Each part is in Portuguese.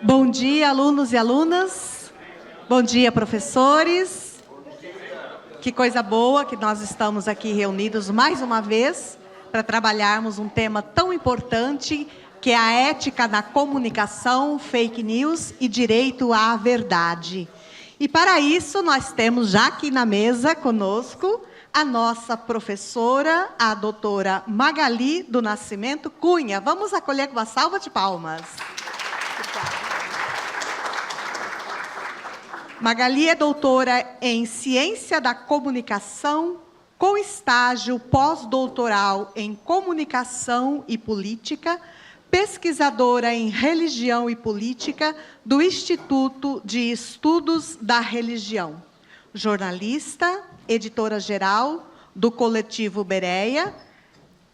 Bom dia, alunos e alunas. Bom dia, professores. Que coisa boa que nós estamos aqui reunidos mais uma vez para trabalharmos um tema tão importante que é a ética na comunicação, fake news e direito à verdade. E para isso nós temos já aqui na mesa conosco a nossa professora, a doutora Magali do Nascimento Cunha. Vamos acolher com uma salva de palmas. Magali é doutora em Ciência da Comunicação, com estágio pós-doutoral em Comunicação e Política, pesquisadora em Religião e Política do Instituto de Estudos da Religião, jornalista, editora-geral do Coletivo Bereia,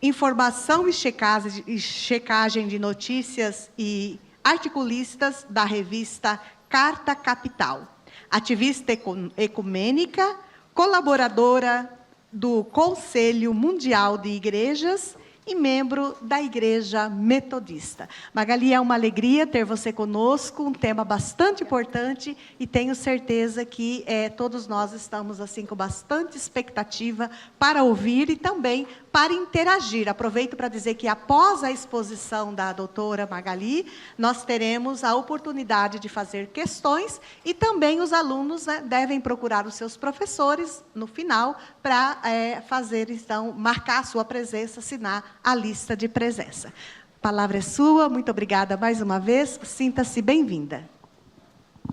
informação e checagem de notícias e articulistas da revista Carta Capital. Ativista ecumênica, colaboradora do Conselho Mundial de Igrejas e membro da Igreja Metodista. Magali, é uma alegria ter você conosco, um tema bastante importante e tenho certeza que todos nós estamos assim com bastante expectativa para ouvir e também para interagir. Aproveito para dizer que após a exposição da doutora Magali, nós teremos a oportunidade de fazer questões e também os alunos devem procurar os seus professores no final para fazer, então, marcar a sua presença, assinar a lista de presença. A palavra é sua, muito obrigada mais uma vez, sinta-se bem-vinda.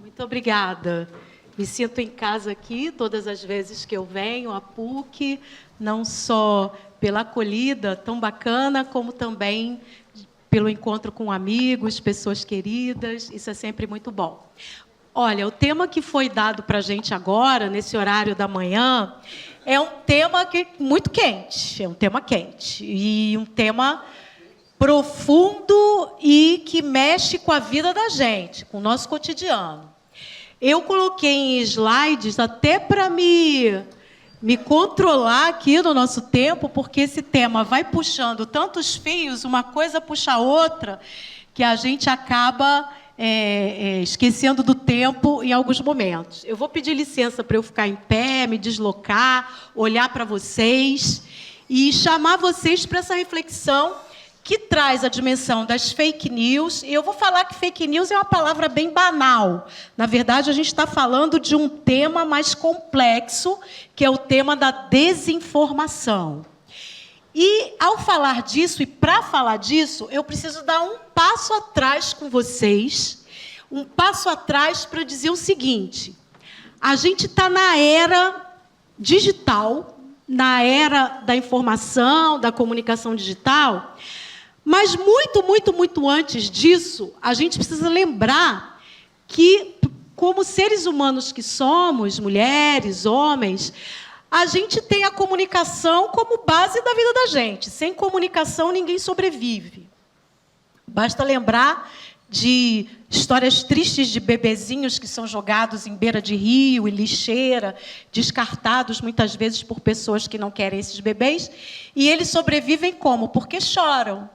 Muito obrigada. Me sinto em casa aqui todas as vezes que eu venho à PUC, não só pela acolhida tão bacana, como também pelo encontro com amigos, pessoas queridas, isso é sempre muito bom. Olha, o tema que foi dado para a gente agora, nesse horário da manhã, é um tema muito quente, é um tema quente, e um tema profundo e que mexe com a vida da gente, com o nosso cotidiano. Eu coloquei em slides até para me controlar aqui no nosso tempo, porque esse tema vai puxando tantos fios, uma coisa puxa a outra, que a gente acaba esquecendo do tempo em alguns momentos. Eu vou pedir licença para eu ficar em pé, me deslocar, olhar para vocês e chamar vocês para essa reflexão que traz a dimensão das fake news. E eu vou falar que fake news é uma palavra bem banal. Na verdade, a gente está falando de um tema mais complexo, que é o tema da desinformação. E, ao falar disso, e para falar disso, eu preciso dar um passo atrás com vocês, um passo atrás para dizer o seguinte: a gente está na era digital, na era da informação, da comunicação digital, mas muito antes disso, a gente precisa lembrar que, como seres humanos que somos, mulheres, homens, a gente tem a comunicação como base da vida da gente. Sem comunicação, ninguém sobrevive. Basta lembrar de histórias tristes de bebezinhos que são jogados em beira de rio e lixeira, descartados muitas vezes por pessoas que não querem esses bebês, e eles sobrevivem como? Porque choram.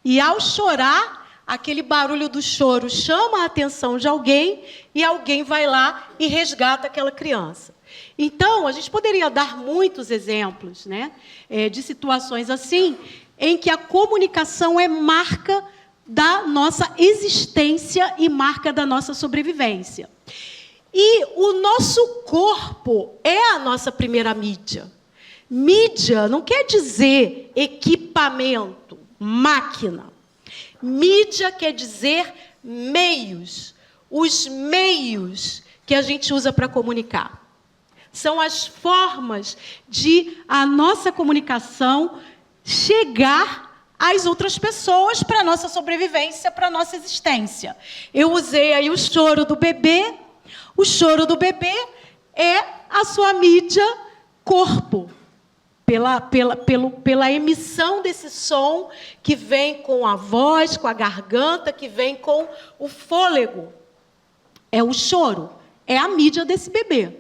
E, ao chorar, aquele barulho do choro chama a atenção de alguém e alguém vai lá e resgata aquela criança. Então, a gente poderia dar muitos exemplos, né, de situações assim, em que a comunicação é marca da nossa existência e marca da nossa sobrevivência. E o nosso corpo é a nossa primeira mídia. Mídia não quer dizer equipamento, máquina. Mídia quer dizer meios. Os meios que a gente usa para comunicar. São as formas de a nossa comunicação chegar às outras pessoas para a nossa sobrevivência, para a nossa existência. Eu usei aí o choro do bebê. O choro do bebê é a sua mídia corpo. Pela emissão desse som que vem com a voz, com a garganta, que vem com o fôlego. É o choro, é a mídia desse bebê.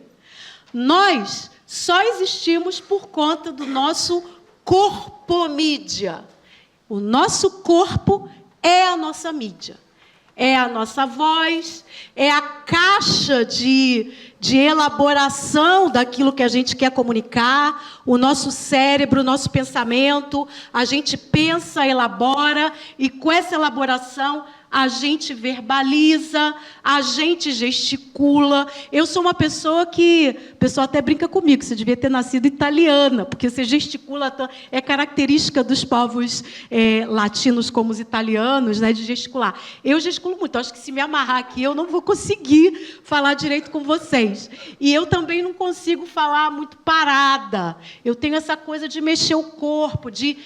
Nós só existimos por conta do nosso corpo-mídia. O nosso corpo é a nossa mídia. é a nossa voz, é a caixa de elaboração daquilo que a gente quer comunicar, o nosso cérebro, o nosso pensamento. A gente pensa, elabora, e com essa elaboração a gente verbaliza, a gente gesticula. Eu sou uma pessoa que... O pessoal até brinca comigo, você devia ter nascido italiana, porque você gesticula... É característica dos povos latinos, como os italianos, né, de gesticular. Eu gesticulo muito. Acho que se me amarrar aqui, eu não vou conseguir falar direito com vocês. E eu também não consigo falar muito parada. Eu tenho essa coisa de mexer o corpo, de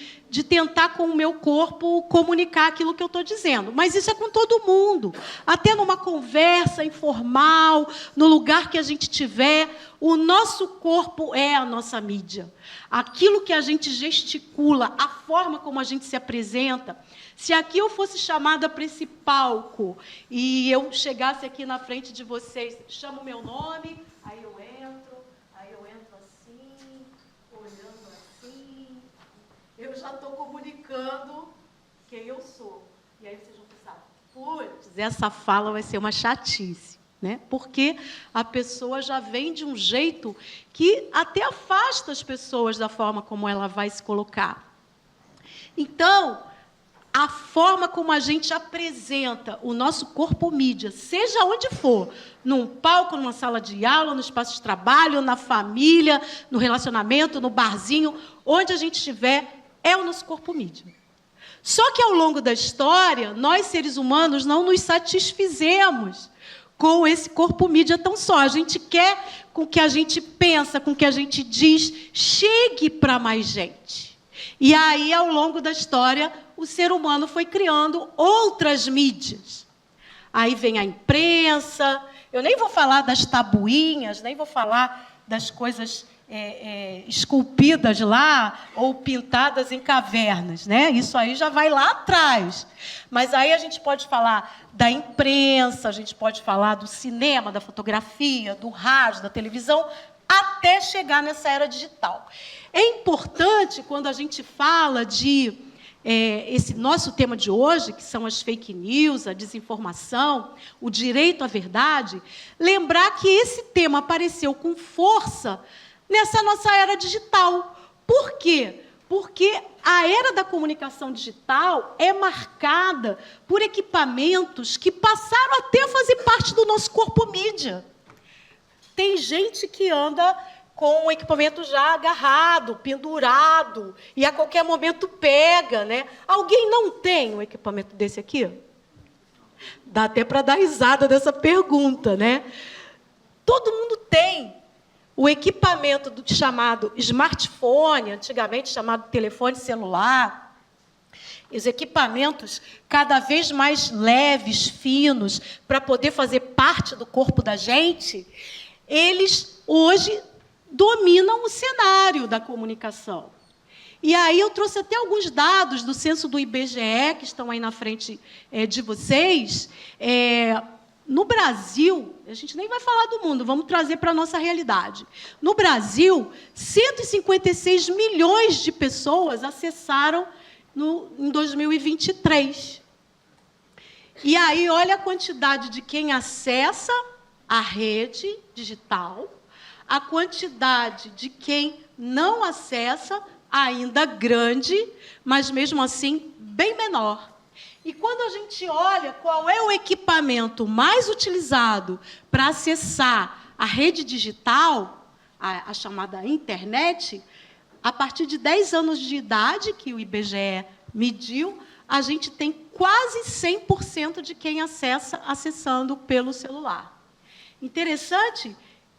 tentar com o meu corpo comunicar aquilo que eu estou dizendo. Mas isso é com todo mundo. Até numa conversa informal, no lugar que a gente tiver, o nosso corpo é a nossa mídia. Aquilo que a gente gesticula, a forma como a gente se apresenta. Se aqui eu fosse chamada para esse palco e eu chegasse aqui na frente de vocês, chamo o meu nome, aí eu entro assim, olhando assim... Eu já estou comunicando quem eu sou. E aí vocês vão pensar, putz, essa fala vai ser uma chatice, né? Porque a pessoa já vem de um jeito que até afasta as pessoas da forma como ela vai se colocar. Então, a forma como a gente apresenta o nosso corpo mídia, seja onde for, num palco, numa sala de aula, no espaço de trabalho, na família, no relacionamento, no barzinho, onde a gente estiver, é o nosso corpo mídia. Só que, ao longo da história, nós, seres humanos, não nos satisfizemos com esse corpo mídia tão só. A gente quer com o que a gente pensa, com o que a gente diz, chegue para mais gente. E aí, ao longo da história, o ser humano foi criando outras mídias. Aí vem a imprensa. Eu nem vou falar das tabuinhas, nem vou falar das coisas... esculpidas lá ou pintadas em cavernas, né? Isso aí já vai lá atrás. Mas aí a gente pode falar da imprensa, a gente pode falar do cinema, da fotografia, do rádio, da televisão, até chegar nessa era digital. É importante, quando a gente fala de esse nosso tema de hoje, que são as fake news, a desinformação, o direito à verdade, lembrar que esse tema apareceu com força nessa nossa era digital. Por quê? Porque a era da comunicação digital é marcada por equipamentos que passaram até a fazer parte do nosso corpo mídia. Tem gente que anda com o equipamento já agarrado, pendurado, e a qualquer momento pega, né? Alguém não tem um equipamento desse aqui? Dá até para dar risada dessa pergunta, né? Todo mundo tem. O equipamento chamado smartphone, antigamente chamado telefone celular, os equipamentos cada vez mais leves, finos, para poder fazer parte do corpo da gente, eles hoje dominam o cenário da comunicação. E aí eu trouxe até alguns dados do censo do IBGE, que estão aí na frente de vocês. No Brasil, a gente nem vai falar do mundo, vamos trazer para a nossa realidade. No Brasil, 156 milhões de pessoas acessaram em 2023. E aí, olha a quantidade de quem acessa a rede digital, a quantidade de quem não acessa, ainda grande, mas, mesmo assim, bem menor. E quando a gente olha qual é o equipamento mais utilizado para acessar a rede digital, a chamada internet, a partir de 10 anos de idade, que o IBGE mediu, a gente tem quase 100% de quem acessando pelo celular. Interessante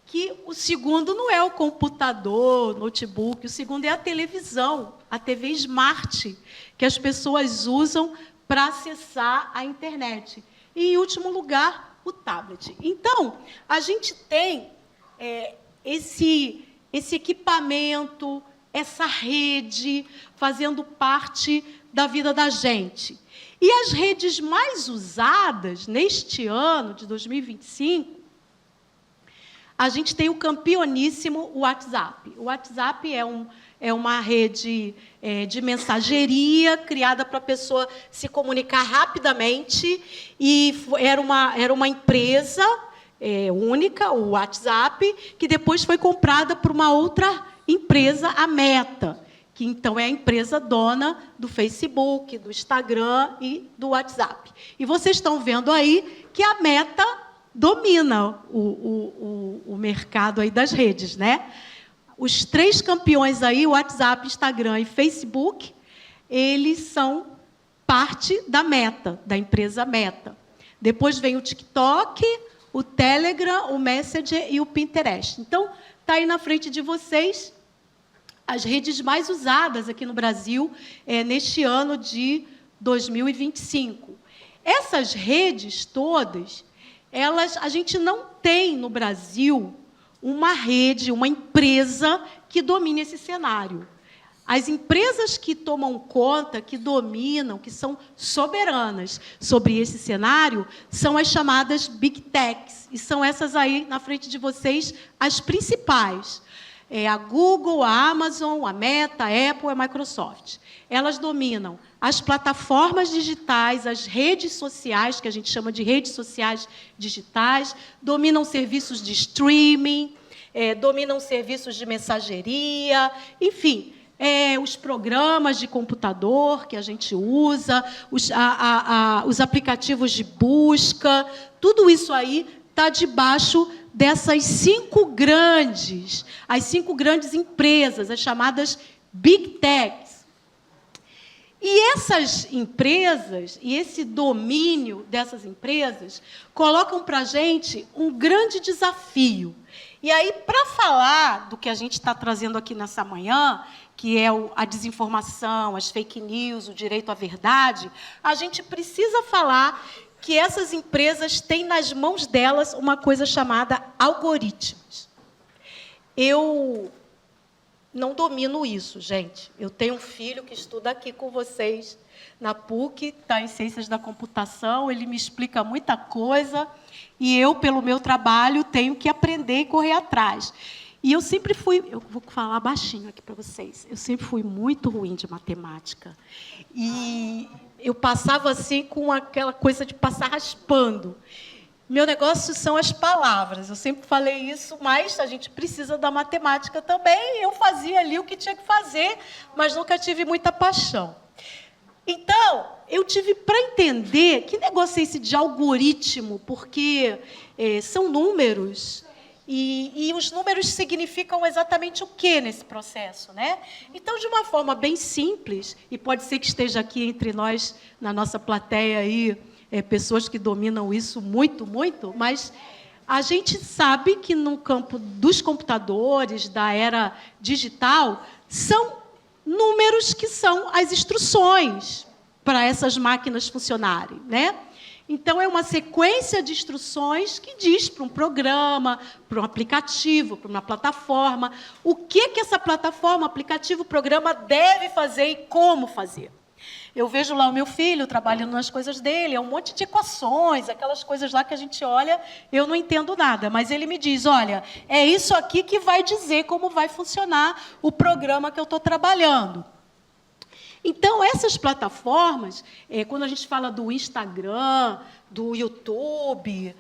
que o segundo não é o computador, notebook, o segundo é a televisão, a TV Smart, que as pessoas usam para acessar a internet. E, em último lugar, o tablet. Então, a gente tem esse equipamento, essa rede, fazendo parte da vida da gente. E as redes mais usadas neste ano, de 2025, a gente tem o campeoníssimo WhatsApp. O WhatsApp é uma rede de mensageria criada para a pessoa se comunicar rapidamente, e era uma empresa única, o WhatsApp, que depois foi comprada por uma outra empresa, a Meta, que então é a empresa dona do Facebook, do Instagram e do WhatsApp. E vocês estão vendo aí que a Meta domina o mercado aí das redes, né? Os 3 campeões aí, WhatsApp, Instagram e Facebook, eles são parte da Meta, da empresa Meta. Depois vem o TikTok, o Telegram, o Messenger e o Pinterest. Então, está aí na frente de vocês as redes mais usadas aqui no Brasil neste ano de 2025. Essas redes todas, a gente não tem no Brasil uma rede, uma empresa que domine esse cenário. As empresas que tomam conta, que dominam, que são soberanas sobre esse cenário, são as chamadas Big Techs. E são essas aí, na frente de vocês, as principais. A Google, a Amazon, a Meta, a Apple e a Microsoft. Elas dominam as plataformas digitais, as redes sociais, que a gente chama de redes sociais digitais, dominam serviços de streaming, dominam serviços de mensageria, enfim, os programas de computador que a gente usa, os aplicativos de busca, tudo isso aí está debaixo dessas 5 grandes empresas, as chamadas Big Techs. E essas empresas, e esse domínio dessas empresas, colocam para a gente um grande desafio. E aí, para falar do que a gente está trazendo aqui nessa manhã, que é a desinformação, as fake news, o direito à verdade, a gente precisa falar que essas empresas têm nas mãos delas uma coisa chamada algoritmos. Eu não domino isso, gente. Eu tenho um filho que estuda aqui com vocês na PUC, está em Ciências da Computação, ele me explica muita coisa, e eu, pelo meu trabalho, tenho que aprender e correr atrás. E eu sempre fui, eu vou falar baixinho aqui para vocês, eu sempre fui muito ruim de matemática. E eu passava assim com aquela coisa de passar raspando. Meu negócio são as palavras. Eu sempre falei isso, mas a gente precisa da matemática também. Eu fazia ali o que tinha que fazer, mas nunca tive muita paixão. Então, eu tive para entender que negócio é esse de algoritmo, porque são números. E os números significam exatamente o que nesse processo, né? Então, de uma forma bem simples, e pode ser que esteja aqui entre nós, na nossa plateia, aí, pessoas que dominam isso muito, muito, mas a gente sabe que no campo dos computadores, da era digital, são números que são as instruções para essas máquinas funcionarem, né? Então, é uma sequência de instruções que diz para um programa, para um aplicativo, para uma plataforma, o que essa plataforma, aplicativo, programa deve fazer e como fazer. Eu vejo lá o meu filho trabalhando nas coisas dele, é um monte de equações, aquelas coisas lá que a gente olha, eu não entendo nada, mas ele me diz, olha, é isso aqui que vai dizer como vai funcionar o programa que eu estou trabalhando. Então, essas plataformas, quando a gente fala do Instagram, do YouTube,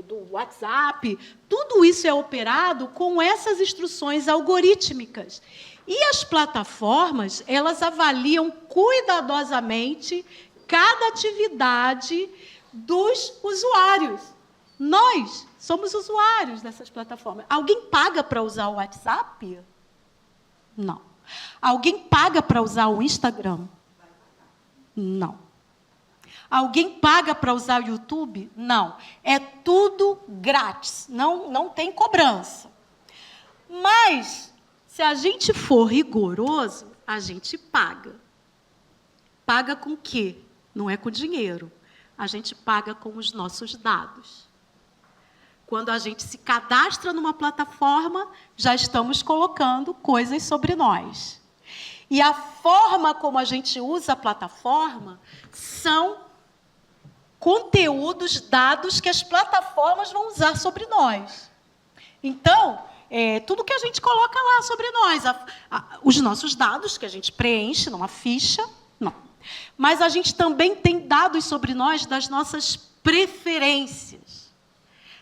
do WhatsApp, tudo isso é operado com essas instruções algorítmicas. E as plataformas, elas avaliam cuidadosamente cada atividade dos usuários. Nós somos usuários dessas plataformas. Alguém paga para usar o WhatsApp? Não. Alguém paga para usar o Instagram? Não. Alguém paga para usar o YouTube? Não. É tudo grátis, não tem cobrança. Mas, se a gente for rigoroso, a gente paga. Paga com o quê? Não é com dinheiro. A gente paga com os nossos dados. Quando a gente se cadastra numa plataforma, já estamos colocando coisas sobre nós. E a forma como a gente usa a plataforma são conteúdos, dados que as plataformas vão usar sobre nós. Então, tudo que a gente coloca lá sobre nós, os nossos dados que a gente preenche numa ficha, não. Mas a gente também tem dados sobre nós das nossas preferências,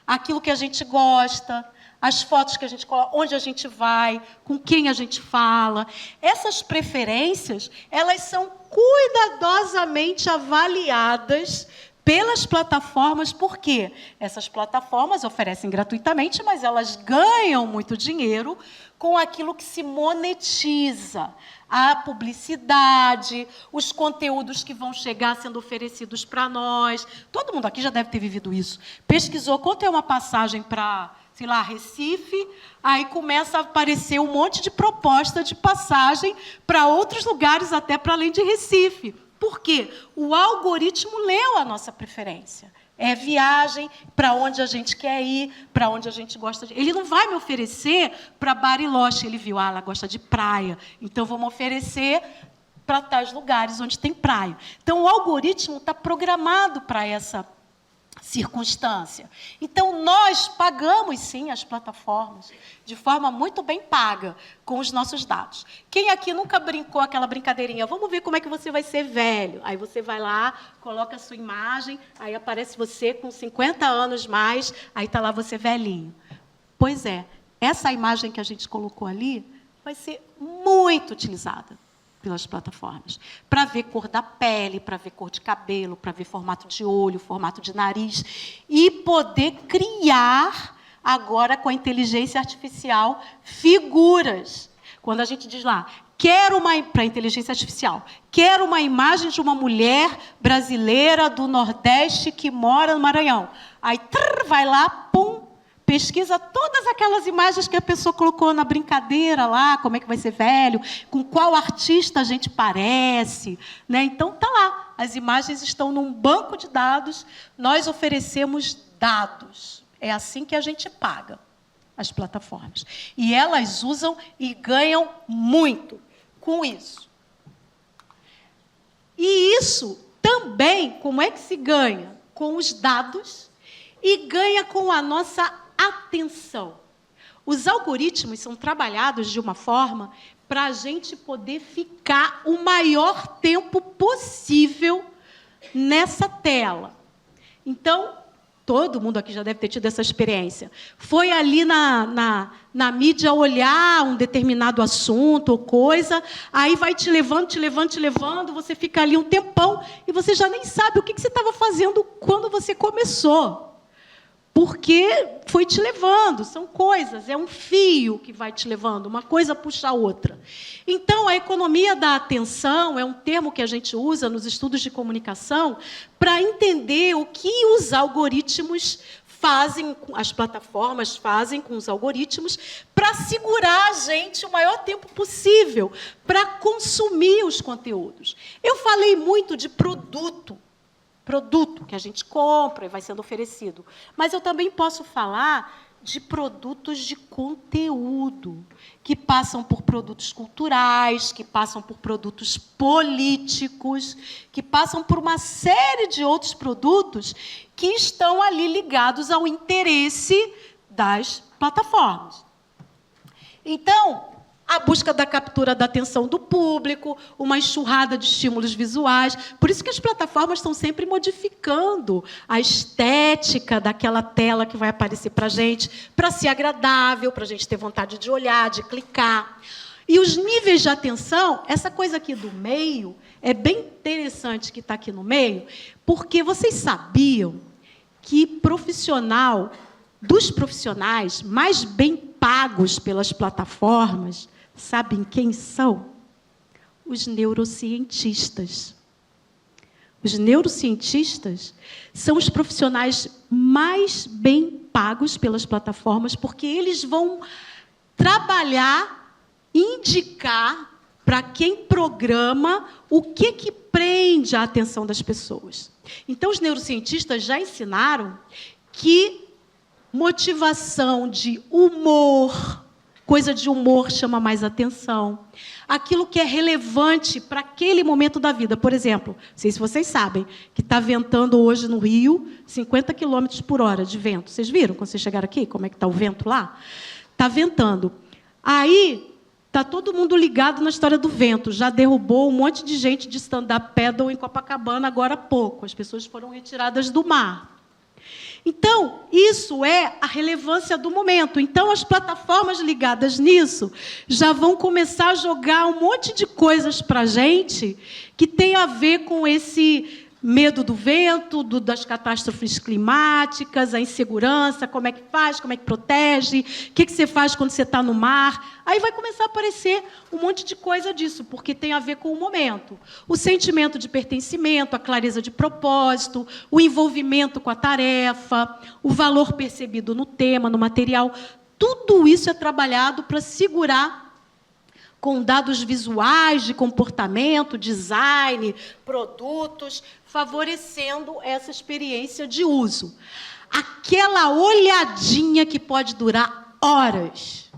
aquilo que a gente gosta, as fotos que a gente coloca, onde a gente vai, com quem a gente fala. Essas preferências, elas são cuidadosamente avaliadas pelas plataformas, porque essas plataformas oferecem gratuitamente, mas elas ganham muito dinheiro com aquilo que se monetiza. A publicidade, os conteúdos que vão chegar sendo oferecidos para nós. Todo mundo aqui já deve ter vivido isso. Pesquisou quanto é uma passagem para, sei lá, Recife, aí começa a aparecer um monte de proposta de passagem para outros lugares, até para além de Recife. Por quê? O algoritmo leu a nossa preferência. É viagem, para onde a gente quer ir, para onde a gente gosta de ir. Ele não vai me oferecer para Bariloche. Ele viu, ela gosta de praia, então vamos oferecer para tais lugares onde tem praia. Então, o algoritmo está programado para essa circunstância. Então, nós pagamos, sim, as plataformas, de forma muito bem paga, com os nossos dados. Quem aqui nunca brincou aquela brincadeirinha? Vamos ver como é que você vai ser velho. Aí você vai lá, coloca a sua imagem, aí aparece você com 50 anos mais, aí está lá você velhinho. Pois é, essa imagem que a gente colocou ali vai ser muito utilizada pelas plataformas, para ver cor da pele, para ver cor de cabelo, para ver formato de olho, formato de nariz, e poder criar, agora com a inteligência artificial, figuras. Quando a gente diz lá, para a inteligência artificial, quero uma imagem de uma mulher brasileira do Nordeste que mora no Maranhão. Aí, vai lá, pum, pesquisa todas aquelas imagens que a pessoa colocou na brincadeira lá, como é que vai ser velho, com qual artista a gente parece, né? Então, está lá. As imagens estão num banco de dados, nós oferecemos dados. É assim que a gente paga as plataformas. E elas usam e ganham muito com isso. E isso também, como é que se ganha? Com os dados e ganha com a nossa atenção. Os algoritmos são trabalhados de uma forma para a gente poder ficar o maior tempo possível nessa tela. Então, todo mundo aqui já deve ter tido essa experiência. Foi ali na mídia olhar um determinado assunto ou coisa, aí vai te levando, você fica ali um tempão e você já nem sabe o que você estava fazendo quando você começou. Porque foi te levando, são coisas, é um fio que vai te levando, uma coisa puxa a outra. Então, a economia da atenção é um termo que a gente usa nos estudos de comunicação para entender o que os algoritmos fazem, as plataformas fazem com os algoritmos, para segurar a gente o maior tempo possível, para consumir os conteúdos. Eu falei muito de produto que a gente compra e vai sendo oferecido. Mas eu também posso falar de produtos de conteúdo, que passam por produtos culturais, que passam por produtos políticos, que passam por uma série de outros produtos que estão ali ligados ao interesse das plataformas. Então, a busca da captura da atenção do público, uma enxurrada de estímulos visuais. Por isso que as plataformas estão sempre modificando a estética daquela tela que vai aparecer para a gente, para ser agradável, para a gente ter vontade de olhar, de clicar. E os níveis de atenção, essa coisa aqui do meio, é bem interessante que está aqui no meio, porque vocês sabiam que dos profissionais mais bem pagos pelas plataformas, sabem quem são? Os neurocientistas. Os neurocientistas são os profissionais mais bem pagos pelas plataformas, porque eles vão trabalhar, indicar para quem programa o que prende a atenção das pessoas. Então, os neurocientistas já ensinaram que motivação de humor, coisa de humor chama mais atenção. Aquilo que é relevante para aquele momento da vida. Por exemplo, não sei se vocês sabem, que está ventando hoje no Rio 50 km por hora de vento. Vocês viram quando vocês chegaram aqui, como é que está o vento lá? Está ventando. Aí, está todo mundo ligado na história do vento. Já derrubou um monte de gente de stand-up paddle em Copacabana agora há pouco. As pessoas foram retiradas do mar. Então, isso é a relevância do momento. Então, as plataformas ligadas nisso já vão começar a jogar um monte de coisas para a gente que tem a ver com esse medo do vento, das catástrofes climáticas, a insegurança, como é que faz, como é que protege, o que você faz quando você está no mar. Aí vai começar a aparecer um monte de coisa disso, porque tem a ver com o momento. O sentimento de pertencimento, a clareza de propósito, o envolvimento com a tarefa, o valor percebido no tema, no material. Tudo isso é trabalhado para segurar com dados visuais de comportamento, design, produtos, favorecendo essa experiência de uso. Aquela olhadinha que pode durar horas.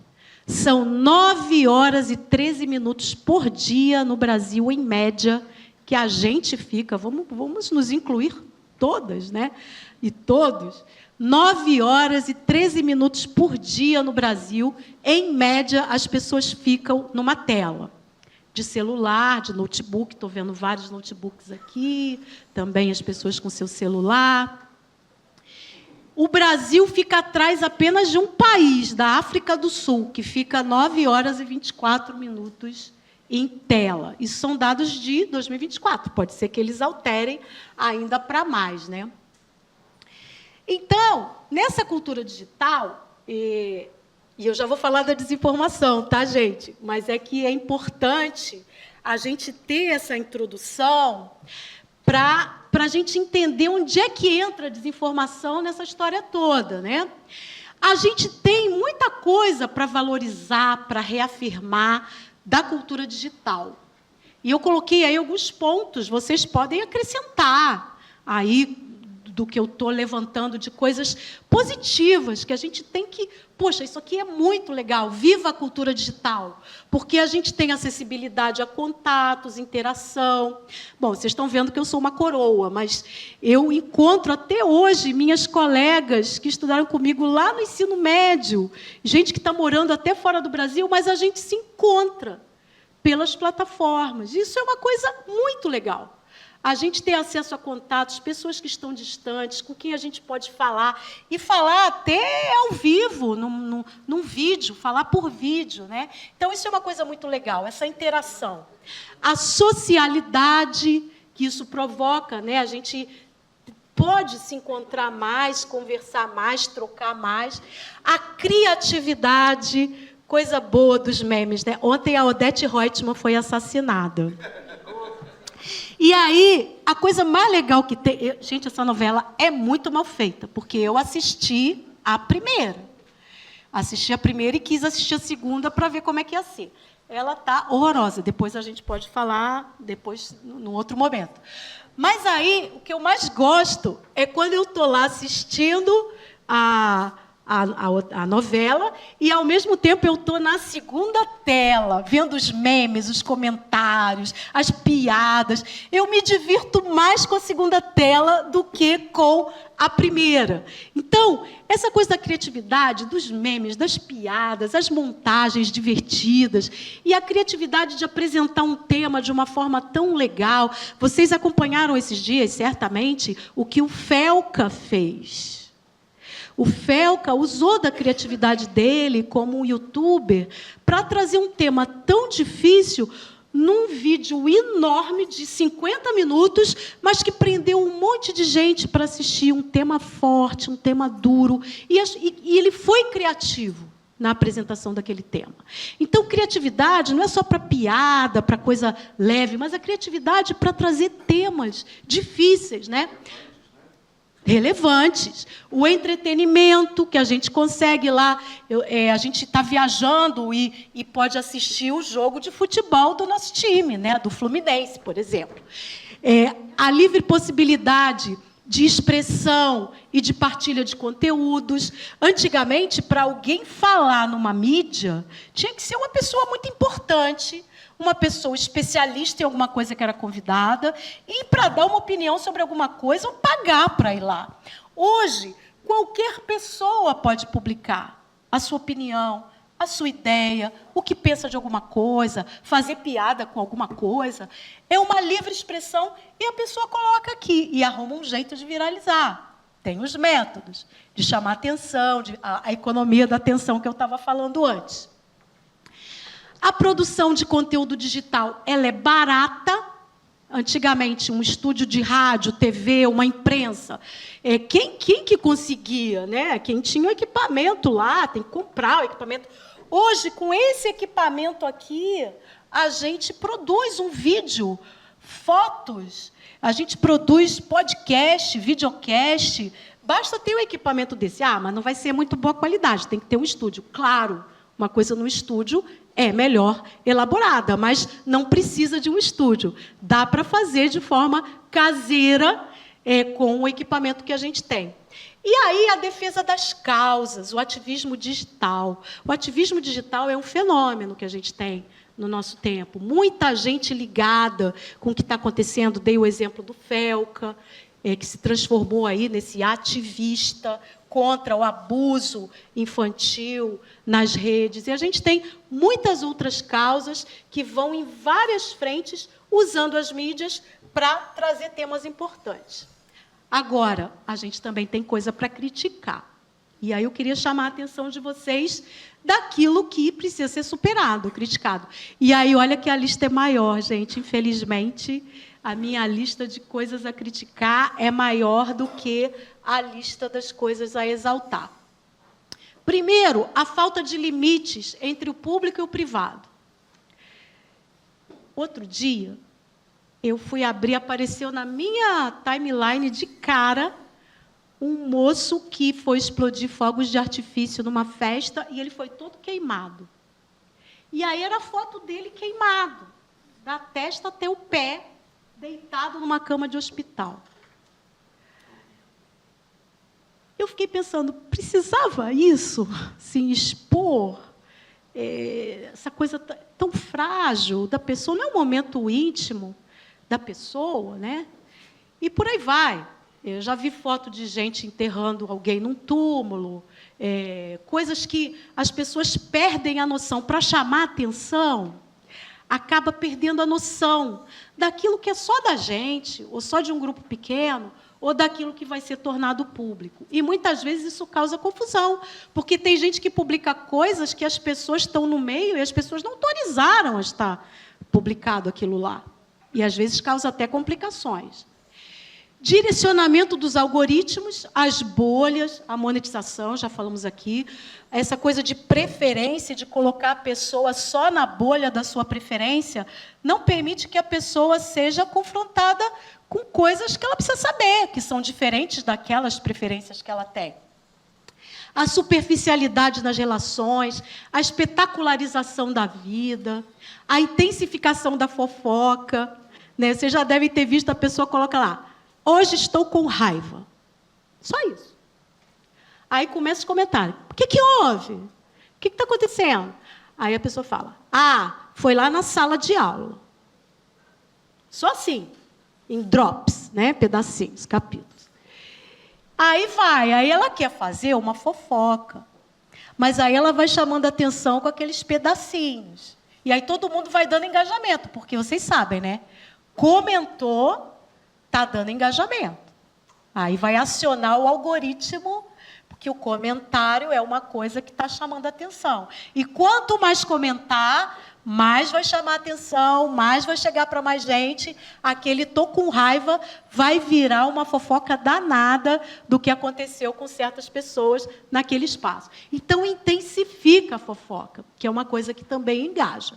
São 9 horas e 13 minutos por dia no Brasil, em média, que a gente fica, vamos nos incluir todas, né? E todos, 9 horas e 13 minutos por dia no Brasil, em média, as pessoas ficam numa tela. De celular, de notebook, estou vendo vários notebooks aqui, também as pessoas com seu celular. O Brasil fica atrás apenas de um país, da África do Sul, que fica 9 horas e 24 minutos em tela. Isso são dados de 2024, pode ser que eles alterem ainda para mais, né? Então, nessa cultura digital, e eu já vou falar da desinformação, tá, gente? Mas é que é importante a gente ter essa introdução para a gente entender onde é que entra a desinformação nessa história toda, né? A gente tem muita coisa para valorizar, para reafirmar da cultura digital. E eu coloquei aí alguns pontos, vocês podem acrescentar aí do que eu estou levantando de coisas positivas, que a gente tem que... Poxa, isso aqui é muito legal, viva a cultura digital, porque a gente tem acessibilidade a contatos, interação. Bom, vocês estão vendo que eu sou uma coroa, mas eu encontro até hoje minhas colegas que estudaram comigo lá no ensino médio, gente que está morando até fora do Brasil, mas a gente se encontra pelas plataformas. Isso é uma coisa muito legal. A gente ter acesso a contatos, pessoas que estão distantes, com quem a gente pode falar, e falar até ao vivo, num vídeo, falar por vídeo, né? Então, isso é uma coisa muito legal, essa interação. A socialidade que isso provoca, né? A gente pode se encontrar mais, conversar mais, trocar mais. A criatividade, coisa boa dos memes, né? Ontem a Odete Reutemann foi assassinada. E aí, a coisa mais legal que tem... Gente, essa novela é muito mal feita, porque eu assisti a primeira. Assisti a primeira e quis assistir a segunda para ver como é que ia ser. Ela está horrorosa. Depois a gente pode falar, depois, num outro momento. Mas aí, o que eu mais gosto é quando eu estou lá assistindo a novela e, ao mesmo tempo, eu estou na segunda tela, vendo os memes, os comentários, as piadas. Eu me divirto mais com a segunda tela do que com a primeira. Então, essa coisa da criatividade, dos memes, das piadas, as montagens divertidas e a criatividade de apresentar um tema de uma forma tão legal. Vocês acompanharam esses dias, certamente, o que o Felca fez. O Felca usou da criatividade dele como youtuber para trazer um tema tão difícil num vídeo enorme de 50 minutos, mas que prendeu um monte de gente para assistir um tema forte, um tema duro. E ele foi criativo na apresentação daquele tema. Então, criatividade não é só para piada, para coisa leve, mas a criatividade para trazer temas difíceis, né? Relevantes. O entretenimento que a gente consegue lá, a gente está viajando e pode assistir o jogo de futebol do nosso time, né? Do Fluminense, por exemplo. A livre possibilidade de expressão e de partilha de conteúdos. Antigamente, para alguém falar numa mídia, tinha que ser uma pessoa muito importante, uma pessoa especialista em alguma coisa que era convidada, e para dar uma opinião sobre alguma coisa, ou pagar para ir lá. Hoje, qualquer pessoa pode publicar a sua opinião, a sua ideia, o que pensa de alguma coisa, fazer piada com alguma coisa. É uma livre expressão e a pessoa coloca aqui e arruma um jeito de viralizar. Tem os métodos de chamar atenção, a economia da atenção que eu estava falando antes. A produção de conteúdo digital, ela é barata. Antigamente, um estúdio de rádio, TV, uma imprensa, quem que conseguia, né? Quem tinha o equipamento lá, tem que comprar o equipamento. Hoje, com esse equipamento aqui, a gente produz um vídeo, fotos, a gente produz podcast, videocast. Basta ter um equipamento desse. Ah, mas não vai ser muito boa qualidade, tem que ter um estúdio. Claro, uma coisa no estúdio é melhor elaborada, mas não precisa de um estúdio. Dá para fazer de forma caseira, com o equipamento que a gente tem. E aí a defesa das causas, o ativismo digital. O ativismo digital é um fenômeno que a gente tem no nosso tempo. Muita gente ligada com o que está acontecendo. Dei o exemplo do Felca, que se transformou aí nesse ativista contra o abuso infantil nas redes. E a gente tem muitas outras causas que vão em várias frentes, usando as mídias para trazer temas importantes. Agora, a gente também tem coisa para criticar. E aí eu queria chamar a atenção de vocês daquilo que precisa ser superado, criticado. E aí, olha que a lista é maior, gente. Infelizmente, a minha lista de coisas a criticar é maior do que a lista das coisas a exaltar. Primeiro, a falta de limites entre o público e o privado. Outro dia, eu fui abrir, apareceu na minha timeline de cara um moço que foi explodir fogos de artifício numa festa e ele foi todo queimado. E aí era a foto dele queimado, da testa até o pé, deitado numa cama de hospital. Eu fiquei pensando, precisava isso? Se expor? Essa coisa tão frágil da pessoa, não é um momento íntimo da pessoa, né? E por aí vai. Eu já vi foto de gente enterrando alguém num túmulo, coisas que as pessoas perdem a noção. Para chamar a atenção, acaba perdendo a noção daquilo que é só da gente, ou só de um grupo pequeno, ou daquilo que vai ser tornado público. E, muitas vezes, isso causa confusão, porque tem gente que publica coisas que as pessoas estão no meio e as pessoas não autorizaram a estar publicado aquilo lá. E, às vezes, causa até complicações. Direcionamento dos algoritmos, as bolhas, a monetização, já falamos aqui, essa coisa de preferência, de colocar a pessoa só na bolha da sua preferência, não permite que a pessoa seja confrontada com coisas que ela precisa saber, que são diferentes daquelas preferências que ela tem. A superficialidade nas relações, a espetacularização da vida, a intensificação da fofoca, né? Você já deve ter visto, a pessoa coloca lá, hoje estou com raiva. Só isso. Aí começa os comentários. O que houve? O que está acontecendo? Aí a pessoa fala, foi lá na sala de aula. Só assim, em drops, né? Pedacinhos, capítulos. Aí ela quer fazer uma fofoca. Mas aí ela vai chamando a atenção com aqueles pedacinhos. E aí todo mundo vai dando engajamento, porque vocês sabem, né? Comentou, está dando engajamento. Aí vai acionar o algoritmo, porque o comentário é uma coisa que está chamando a atenção. E quanto mais comentar, mais vai chamar a atenção, mais vai chegar para mais gente. Aquele tô com raiva vai virar uma fofoca danada do que aconteceu com certas pessoas naquele espaço. Então, intensifica a fofoca, que é uma coisa que também engaja.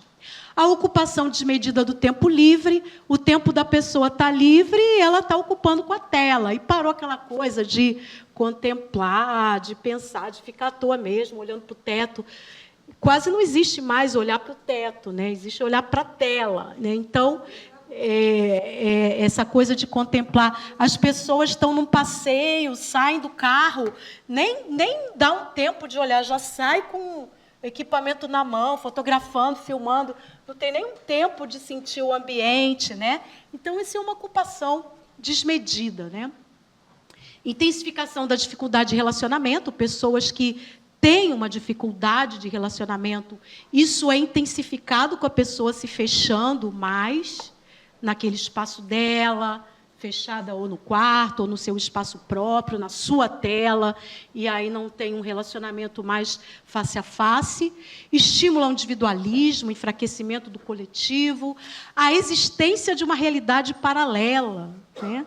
A ocupação desmedida do tempo livre, o tempo da pessoa está livre e ela está ocupando com a tela. E parou aquela coisa de contemplar, de pensar, de ficar à toa mesmo, olhando para o teto. Quase não existe mais olhar para o teto, né? Existe olhar para a tela, né? Então, essa coisa de contemplar. As pessoas estão num passeio, saem do carro, nem dá um tempo de olhar, já sai com equipamento na mão, fotografando, filmando, não tem nem um tempo de sentir o ambiente, né? Então, isso é uma ocupação desmedida, né? Intensificação da dificuldade de relacionamento, pessoas que tem uma dificuldade de relacionamento, isso é intensificado com a pessoa se fechando mais naquele espaço dela, fechada ou no quarto, ou no seu espaço próprio, na sua tela, e aí não tem um relacionamento mais face a face. Estimula o individualismo, o enfraquecimento do coletivo, a existência de uma realidade paralela, né?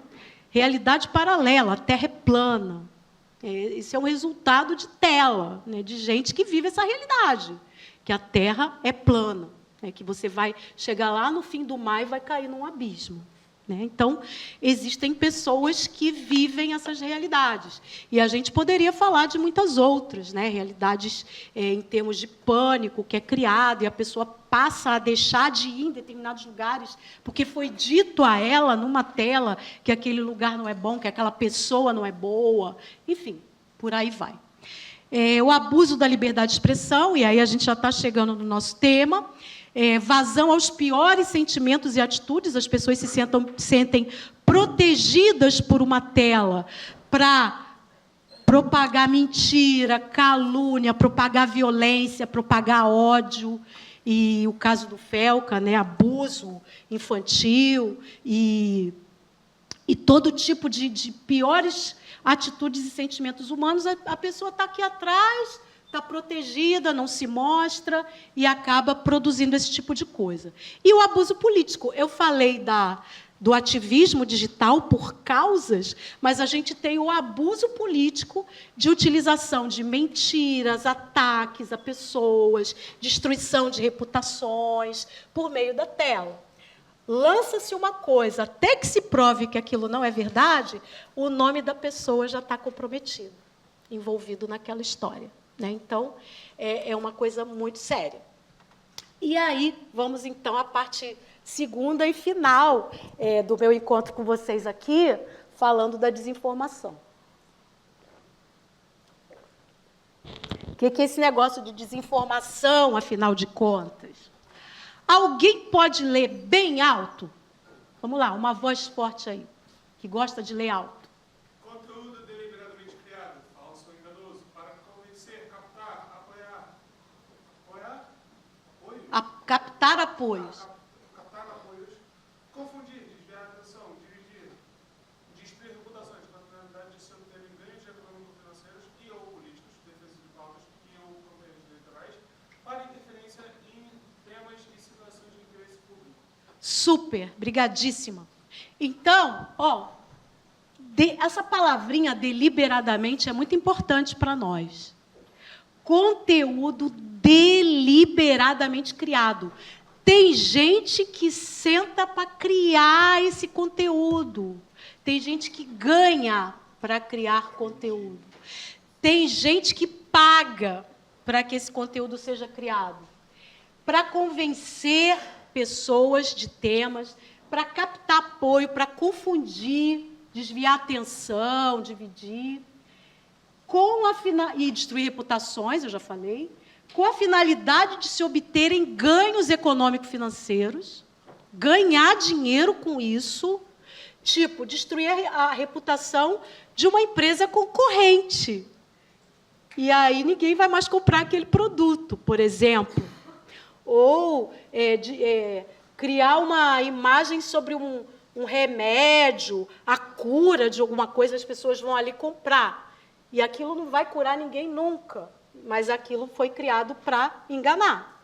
Realidade paralela, a Terra é plana. Isso é um resultado de tela, né, de gente que vive essa realidade, que a Terra é plana, né, que você vai chegar lá no fim do mar e vai cair num abismo. Né? Então, existem pessoas que vivem essas realidades. E a gente poderia falar de muitas outras, né? Realidades em termos de pânico que é criado, e a pessoa passa a deixar de ir em determinados lugares, porque foi dito a ela, numa tela, que aquele lugar não é bom, que aquela pessoa não é boa. Enfim, por aí vai. O abuso da liberdade de expressão, e aí a gente já está chegando no nosso tema. Vazão aos piores sentimentos e atitudes, as pessoas se sentem protegidas por uma tela para propagar mentira, calúnia, propagar violência, propagar ódio. E o caso do Felca, né, abuso infantil e todo tipo de piores atitudes e sentimentos humanos, a pessoa está aqui atrás, está protegida, não se mostra e acaba produzindo esse tipo de coisa. E o abuso político. Eu falei do ativismo digital por causas, mas a gente tem o abuso político de utilização de mentiras, ataques a pessoas, destruição de reputações por meio da tela. Lança-se uma coisa, até que se prove que aquilo não é verdade, o nome da pessoa já está comprometido, envolvido naquela história. Né? Então, é uma coisa muito séria. E aí, vamos, então, à parte segunda e final do meu encontro com vocês aqui, falando da desinformação. O que é esse negócio de desinformação, afinal de contas? Alguém pode ler bem alto? Vamos lá, uma voz forte aí, que gosta de ler alto. Captar apoios. Captar apoios, confundir, desviar a atenção, dividir, destruir reputações, com a finalidade de se obterem ganhos econômico-financeiros e ou políticos, defesas de pautas e ou campanhas eleitorais, para interferência em temas e situações de interesse público. Super, brigadíssima. Então, essa palavrinha deliberadamente é muito importante para nós. Conteúdo deliberadamente criado. Tem gente que senta para criar esse conteúdo. Tem gente que ganha para criar conteúdo. Tem gente que paga para que esse conteúdo seja criado. Para convencer pessoas de temas, para captar apoio, para confundir, desviar a atenção, dividir. E destruir reputações, eu já falei, com a finalidade de se obterem ganhos econômico-financeiros, ganhar dinheiro com isso, tipo, destruir a reputação de uma empresa concorrente. E aí ninguém vai mais comprar aquele produto, por exemplo. Ou criar uma imagem sobre um remédio, a cura de alguma coisa, as pessoas vão ali comprar. E aquilo não vai curar ninguém nunca, mas aquilo foi criado para enganar.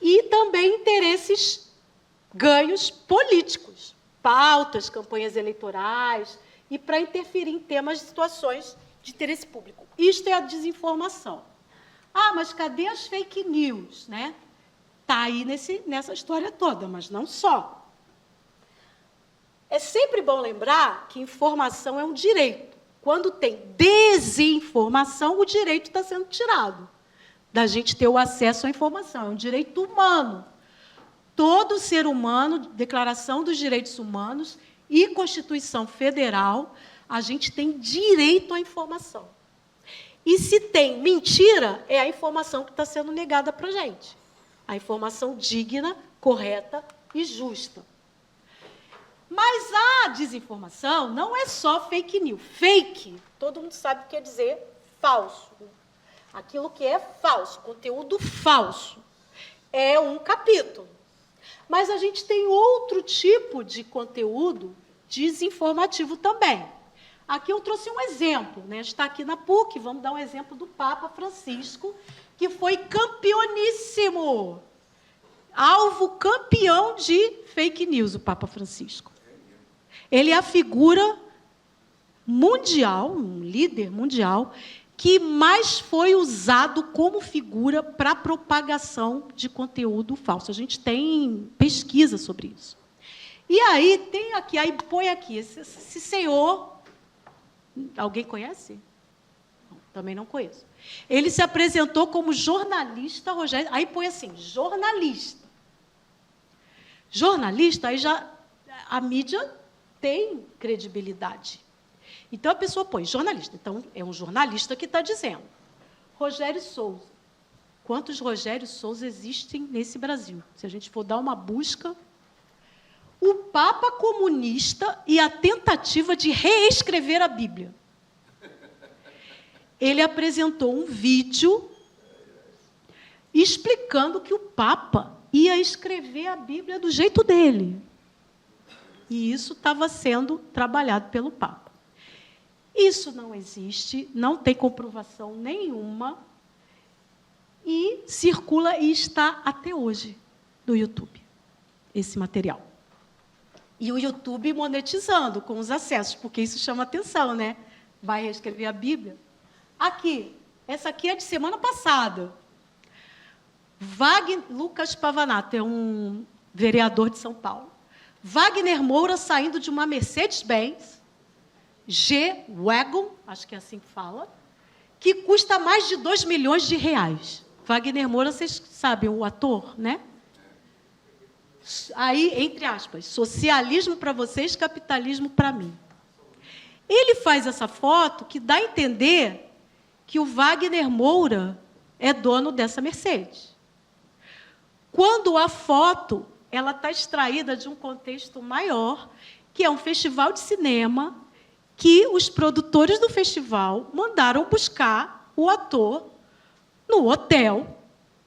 E também interesses, ganhos políticos, pautas, campanhas eleitorais, e para interferir em temas e situações de interesse público. Isto é a desinformação. Mas cadê as fake news? Né? Está aí nessa história toda, mas não só. É sempre bom lembrar que informação é um direito. Quando tem desinformação, o direito está sendo tirado da gente ter o acesso à informação. É um direito humano. Todo ser humano, Declaração dos Direitos Humanos e Constituição Federal, a gente tem direito à informação. E se tem mentira, é a informação que está sendo negada para a gente. A informação digna, correta e justa. Mas a desinformação não é só fake news. Fake, todo mundo sabe o que quer dizer falso. Aquilo que é falso, conteúdo falso, é um capítulo. Mas a gente tem outro tipo de conteúdo desinformativo também. Aqui eu trouxe um exemplo, né? Está aqui na PUC, vamos dar um exemplo do Papa Francisco, que foi campeoníssimo, alvo campeão de fake news, o Papa Francisco. Ele é a figura mundial, um líder mundial, que mais foi usado como figura para propagação de conteúdo falso. A gente tem pesquisa sobre isso. E aí, tem aqui, aí põe aqui, esse senhor, alguém conhece? Não, também não conheço. Ele se apresentou como jornalista, Rogério, aí põe assim, jornalista. Jornalista, aí já a mídia tem credibilidade. Então, a pessoa põe jornalista. Então, é um jornalista que está dizendo. Rogério Souza. Quantos Rogério Souza existem nesse Brasil? Se a gente for dar uma busca, o Papa comunista e a tentativa de reescrever a Bíblia. Ele apresentou um vídeo explicando que o Papa ia escrever a Bíblia do jeito dele. E isso estava sendo trabalhado pelo Papa. Isso não existe, não tem comprovação nenhuma e circula e está até hoje no YouTube, esse material. E o YouTube monetizando com os acessos, porque isso chama atenção, né? Vai reescrever a Bíblia. Aqui, essa aqui é de semana passada. Lucas Pavanato é um vereador de São Paulo. Wagner Moura saindo de uma Mercedes-Benz G-Wagon, acho que é assim que fala, que custa mais de 2 milhões de reais. Wagner Moura, vocês sabem, o ator, né? Aí, entre aspas, socialismo para vocês, capitalismo para mim. Ele faz essa foto que dá a entender que o Wagner Moura é dono dessa Mercedes. Quando a foto ela está extraída de um contexto maior, que é um festival de cinema, que os produtores do festival mandaram buscar o ator no hotel,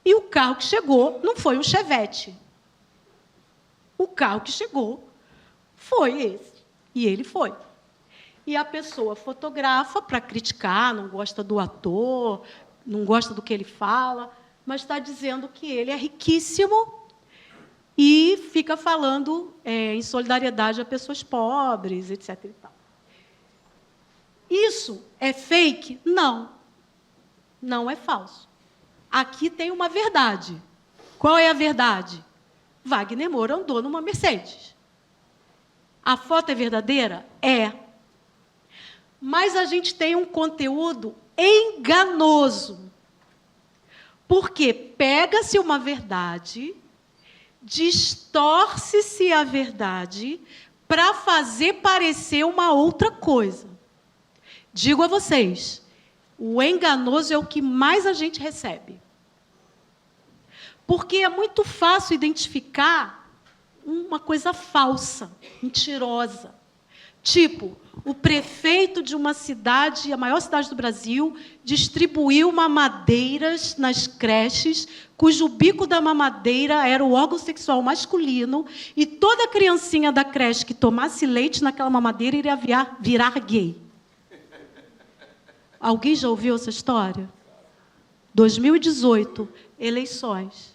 e o carro que chegou não foi um Chevette. O carro que chegou foi esse, e ele foi. E a pessoa fotografa para criticar, não gosta do ator, não gosta do que ele fala, mas está dizendo que ele é riquíssimo e fica falando em solidariedade a pessoas pobres, etc. E tal. Isso é fake? Não. Não é falso. Aqui tem uma verdade. Qual é a verdade? Wagner Moura andou numa Mercedes. A foto é verdadeira? É. Mas a gente tem um conteúdo enganoso. Porque pega-se uma verdade, distorce-se a verdade para fazer parecer uma outra coisa. Digo a vocês, o enganoso é o que mais a gente recebe. Porque é muito fácil identificar uma coisa falsa, mentirosa. Tipo, o prefeito de uma cidade, a maior cidade do Brasil, distribuiu mamadeiras nas creches, cujo bico da mamadeira era o órgão sexual masculino, e toda criancinha da creche que tomasse leite naquela mamadeira iria virar gay. Alguém já ouviu essa história? 2018, eleições.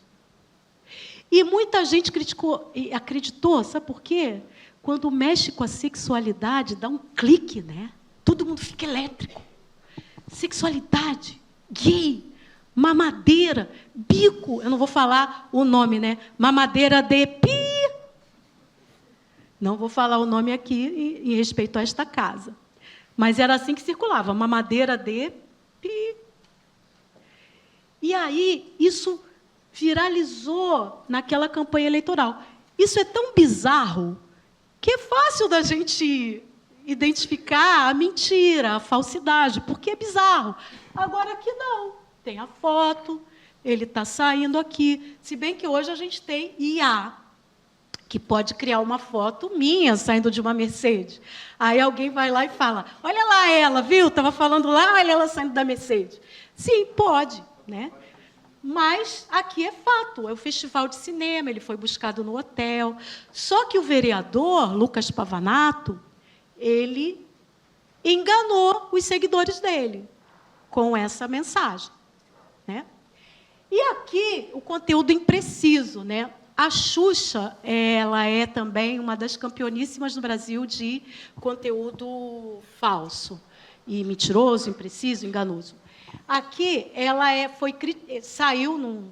E muita gente criticou e acreditou, sabe por quê? Quando mexe com a sexualidade, dá um clique, né? Todo mundo fica elétrico. Sexualidade, gay, mamadeira, bico, eu não vou falar o nome, né? Mamadeira de pi. Não vou falar o nome aqui em respeito a esta casa. Mas era assim que circulava, mamadeira de pi. E aí, isso viralizou naquela campanha eleitoral. Isso é tão bizarro que é fácil da gente identificar a mentira, a falsidade, porque é bizarro. Agora aqui não. Tem a foto, ele está saindo aqui. Se bem que hoje a gente tem IA. que pode criar uma foto minha saindo de uma Mercedes. Aí alguém vai lá e fala, olha lá ela, viu? Estava falando lá, olha ela saindo da Mercedes. Sim, pode, né? Mas aqui é fato, é o festival de cinema, ele foi buscado no hotel. Só que o vereador, Lucas Pavanato, ele enganou os seguidores dele com essa mensagem, né? E aqui o conteúdo impreciso, né? A Xuxa, ela é também uma das campeoníssimas no Brasil de conteúdo falso e mentiroso, impreciso, enganoso. Aqui ela saiu num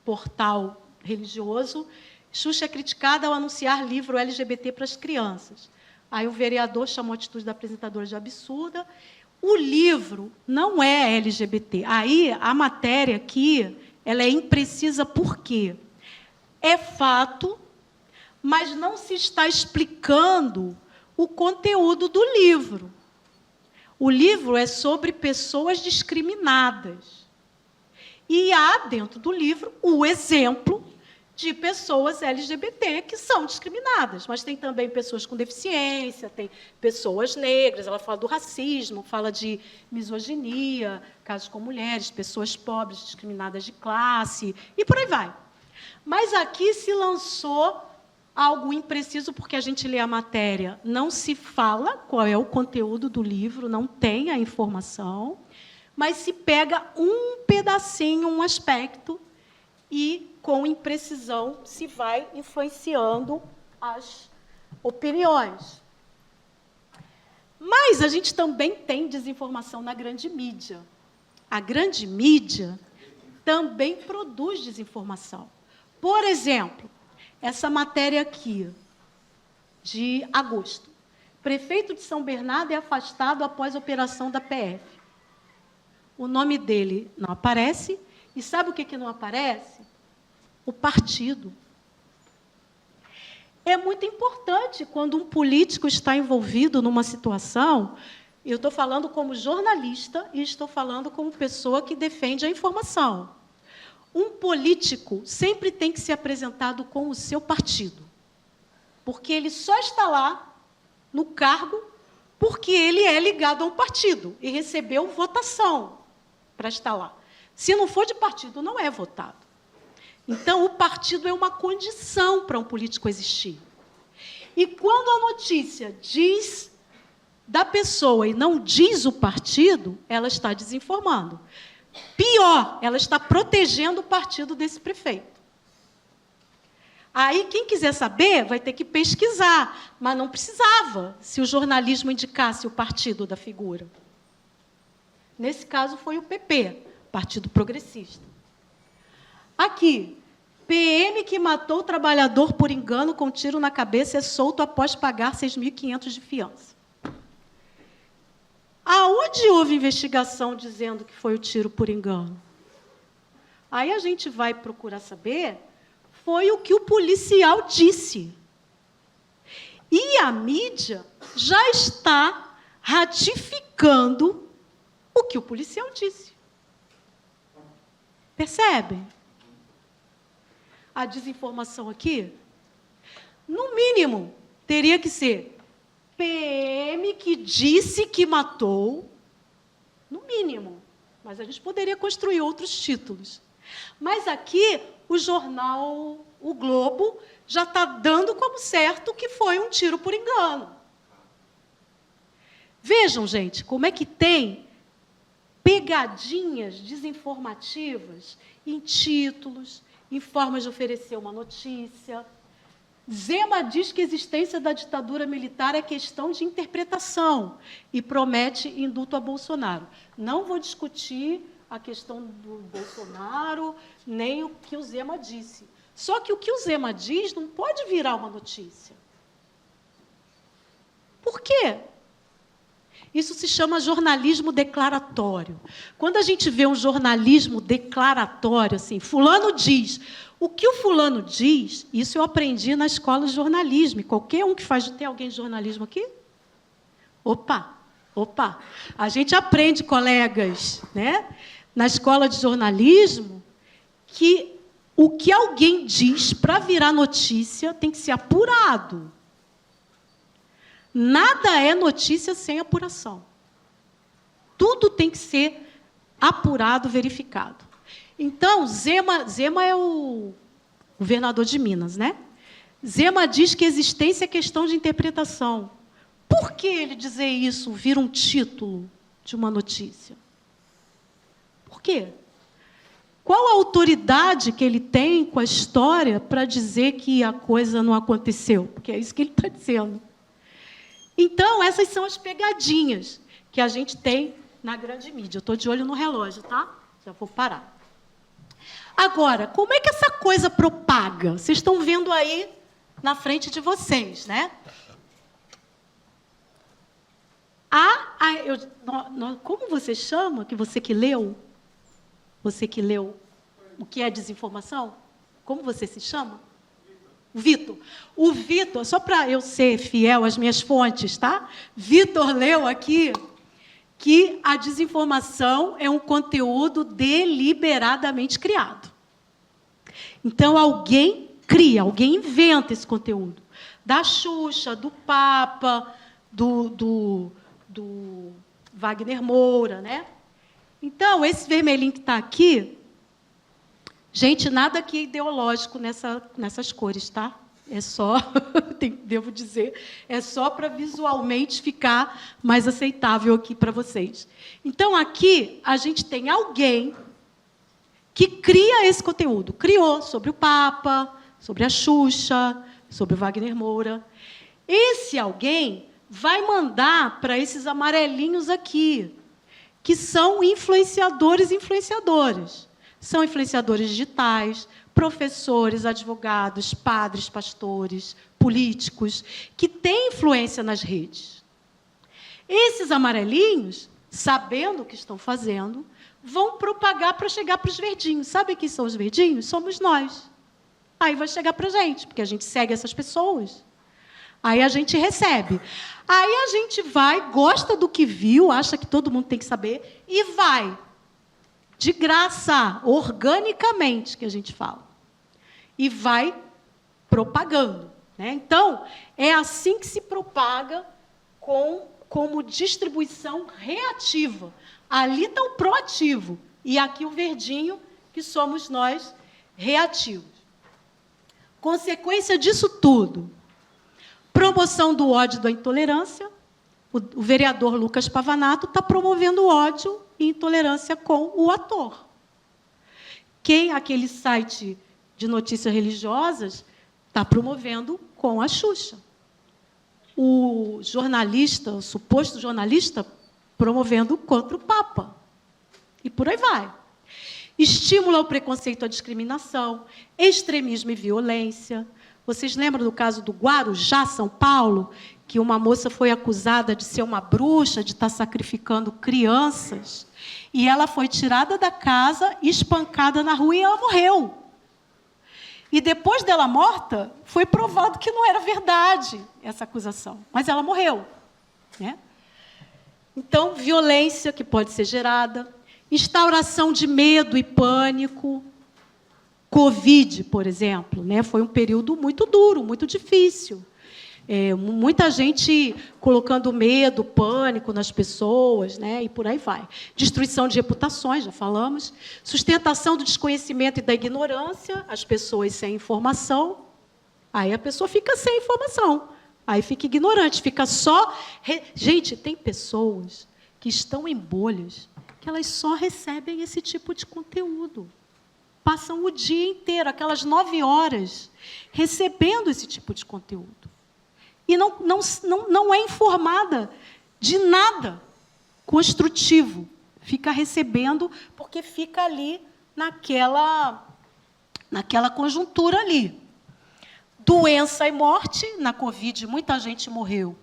portal religioso. Xuxa é criticada ao anunciar livro LGBT para as crianças. Aí o vereador chamou a atitude da apresentadora de absurda. O livro não é LGBT. Aí a matéria aqui, ela é imprecisa por quê? É fato, mas não se está explicando o conteúdo do livro. O livro é sobre pessoas discriminadas. E há, dentro do livro, o exemplo de pessoas LGBT que são discriminadas. Mas tem também pessoas com deficiência, tem pessoas negras, ela fala do racismo, fala de misoginia, casos com mulheres, pessoas pobres, discriminadas de classe, e por aí vai. Mas aqui se lançou algo impreciso, porque a gente lê a matéria, não se fala qual é o conteúdo do livro, não tem a informação, mas se pega um pedacinho, um aspecto, e, com imprecisão, se vai influenciando as opiniões. Mas a gente também tem desinformação na grande mídia. A grande mídia também produz desinformação. Por exemplo, essa matéria aqui, de agosto. Prefeito de São Bernardo é afastado após a operação da PF. O nome dele não aparece. E sabe o que não aparece? O partido. É muito importante, quando um político está envolvido numa situação, eu estou falando como jornalista e estou falando como pessoa que defende a informação. Um político sempre tem que ser apresentado com o seu partido, porque ele só está lá, no cargo, porque ele é ligado a um partido e recebeu votação para estar lá. Se não for de partido, não é votado. Então, o partido é uma condição para um político existir. E quando a notícia diz da pessoa e não diz o partido, ela está desinformando. Pior, ela está protegendo o partido desse prefeito. Aí, quem quiser saber, vai ter que pesquisar, mas não precisava, se o jornalismo indicasse o partido da figura. Nesse caso, foi o PP, Partido Progressista. Aqui, PM que matou o trabalhador por engano com tiro na cabeça é solto após pagar 6.500 de fiança. Aonde houve investigação dizendo que foi o tiro por engano? Aí a gente vai procurar saber, foi o que o policial disse. E a mídia já está ratificando o que o policial disse. Percebem? A desinformação aqui, no mínimo, teria que ser PM que disse que matou, no mínimo. Mas a gente poderia construir outros títulos. Mas aqui, o jornal O Globo já está dando como certo que foi um tiro por engano. Vejam, gente, como é que tem pegadinhas desinformativas em títulos, em formas de oferecer uma notícia. Zema diz que a existência da ditadura militar é questão de interpretação e promete indulto a Bolsonaro. Não vou discutir a questão do Bolsonaro, nem o que o Zema disse. Só que o que o Zema diz não pode virar uma notícia. Por quê? Isso se chama jornalismo declaratório. Quando a gente vê um jornalismo declaratório, assim, fulano diz, o que o fulano diz, isso eu aprendi na escola de jornalismo. E qualquer um que faz... Tem alguém de jornalismo aqui? Opa! A gente aprende, colegas, né, na escola de jornalismo, que o que alguém diz para virar notícia tem que ser apurado. Nada é notícia sem apuração. Tudo tem que ser apurado, verificado. Então, Zema é o governador de Minas, né? Zema diz que existência é questão de interpretação. Por que ele dizer isso vira um título de uma notícia? Por quê? Qual a autoridade que ele tem com a história para dizer que a coisa não aconteceu? Porque é isso que ele está dizendo. Então, essas são as pegadinhas que a gente tem na grande mídia. Eu estou de olho no relógio, tá? Já vou parar. Agora, como é que essa coisa propaga? Vocês estão vendo aí na frente de vocês, né? Como você chama? Você que leu? Você que leu o que é desinformação? Como você se chama? Vitor. O Vitor, só para eu ser fiel às minhas fontes, tá? Vitor leu aqui que a desinformação é um conteúdo deliberadamente criado. Então, alguém cria, alguém inventa esse conteúdo. Da Xuxa, do Papa, do Wagner Moura, né? Então, esse vermelhinho que está aqui, gente, nada aqui é ideológico nessas cores, tá? É só, devo dizer, é só para visualmente ficar mais aceitável aqui para vocês. Então, aqui, a gente tem alguém que cria esse conteúdo. Criou sobre o Papa, sobre a Xuxa, sobre o Wagner Moura. Esse alguém vai mandar para esses amarelinhos aqui, que são influenciadores e influenciadoras. São influenciadores digitais, professores, advogados, padres, pastores, políticos, que têm influência nas redes. Esses amarelinhos, sabendo o que estão fazendo, vão propagar para chegar para os verdinhos. Sabe quem são os verdinhos? Somos nós. Aí vai chegar para a gente, porque a gente segue essas pessoas. Aí a gente recebe. Aí a gente vai, gosta do que viu, acha que todo mundo tem que saber, e vai. De graça, organicamente, que a gente fala. E vai propagando, né? Então, é assim que se propaga como distribuição reativa. Ali está o proativo, e aqui o verdinho, que somos nós, reativos. Consequência disso tudo, promoção do ódio e da intolerância. O vereador Lucas Pavanato está promovendo o ódio e intolerância com o ator. Aquele site de notícias religiosas está promovendo com a Xuxa. O jornalista, o suposto jornalista, promovendo contra o Papa. E por aí vai. Estímulo ao preconceito, à discriminação, extremismo e violência. Vocês lembram do caso do Guarujá, São Paulo, que uma moça foi acusada de ser uma bruxa, de estar sacrificando crianças, e ela foi tirada da casa, espancada na rua, e ela morreu. E depois dela morta, foi provado que não era verdade essa acusação, mas ela morreu, né? Então, violência que pode ser gerada, instauração de medo e pânico. Covid, por exemplo, né? Foi um período muito duro, muito difícil. Muita gente colocando medo, pânico nas pessoas, né? E por aí vai. Destruição de reputações, já falamos. Sustentação do desconhecimento e da ignorância, as pessoas sem informação. Aí a pessoa fica sem informação. Aí fica ignorante, fica só... Gente, tem pessoas que estão em bolhas que elas só recebem esse tipo de conteúdo. Passam o dia inteiro, aquelas 9 horas, recebendo esse tipo de conteúdo. E não é informada de nada construtivo. Fica recebendo porque fica ali naquela conjuntura ali. Doença e morte. Na Covid, muita gente morreu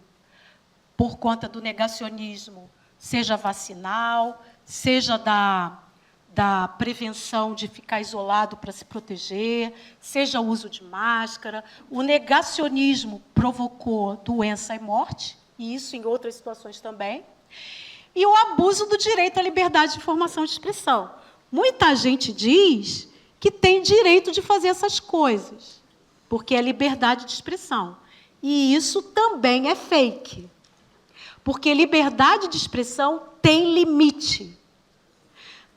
por conta do negacionismo, seja vacinal, seja da prevenção de ficar isolado para se proteger, seja o uso de máscara. O negacionismo provocou doença e morte, e isso em outras situações também. E o abuso do direito à liberdade de informação e de expressão. Muita gente diz que tem direito de fazer essas coisas, porque é liberdade de expressão. E isso também é fake, porque liberdade de expressão tem limite.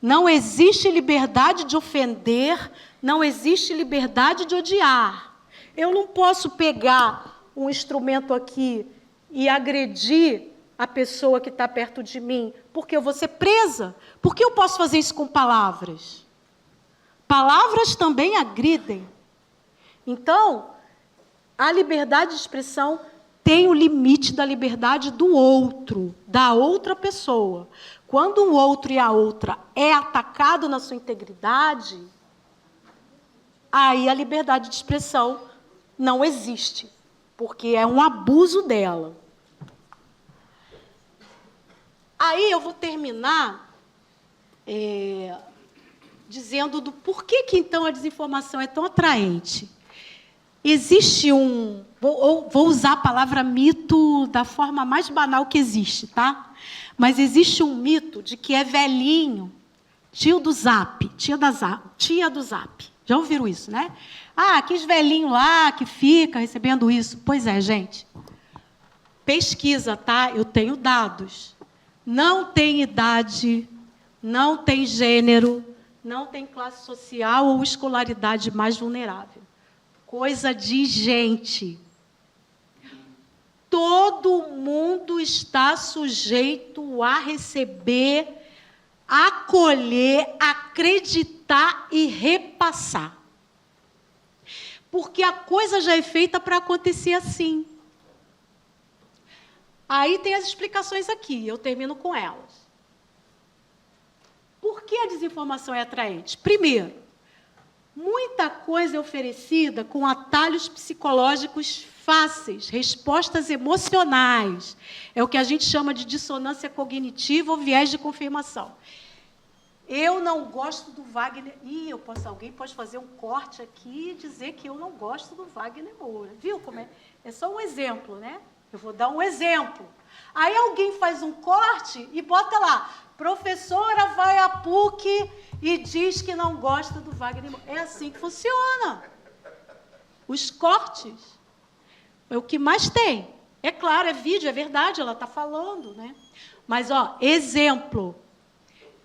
Não existe liberdade de ofender, não existe liberdade de odiar. Eu não posso pegar um instrumento aqui e agredir a pessoa que está perto de mim, porque eu vou ser presa. Por que eu posso fazer isso com palavras? Palavras também agridem. Então, a liberdade de expressão tem o limite da liberdade do outro, da outra pessoa. Quando o outro e a outra é atacado na sua integridade, aí a liberdade de expressão não existe, porque é um abuso dela. Aí eu vou terminar dizendo do porquê que, então, a desinformação é tão atraente. Existe vou usar a palavra mito da forma mais banal que existe, tá? Mas existe um mito de que é velhinho, tio do Zap, tia do Zap. Já ouviram isso, né? Ah, aqueles velhinhos lá que fica recebendo isso. Pois é, gente. Pesquisa, tá? Eu tenho dados. Não tem idade, não tem gênero, não tem classe social ou escolaridade mais vulnerável. Coisa de gente. Todo mundo está sujeito a receber, acolher, acreditar e repassar. Porque a coisa já é feita para acontecer assim. Aí tem as explicações aqui, eu termino com elas. Por que a desinformação é atraente? Primeiro, muita coisa é oferecida com atalhos psicológicos fáceis, respostas emocionais. É o que a gente chama de dissonância cognitiva ou viés de confirmação. Eu não gosto do Wagner... alguém pode fazer um corte aqui e dizer que eu não gosto do Wagner Moura. Viu como é? É só um exemplo, né? Eu vou dar um exemplo. Aí alguém faz um corte e bota lá, professora vai à PUC e diz que não gosta do Wagner Moura. É assim que funciona. Os cortes é o que mais tem. É claro, é vídeo, é verdade, ela está falando, né? Mas, exemplo.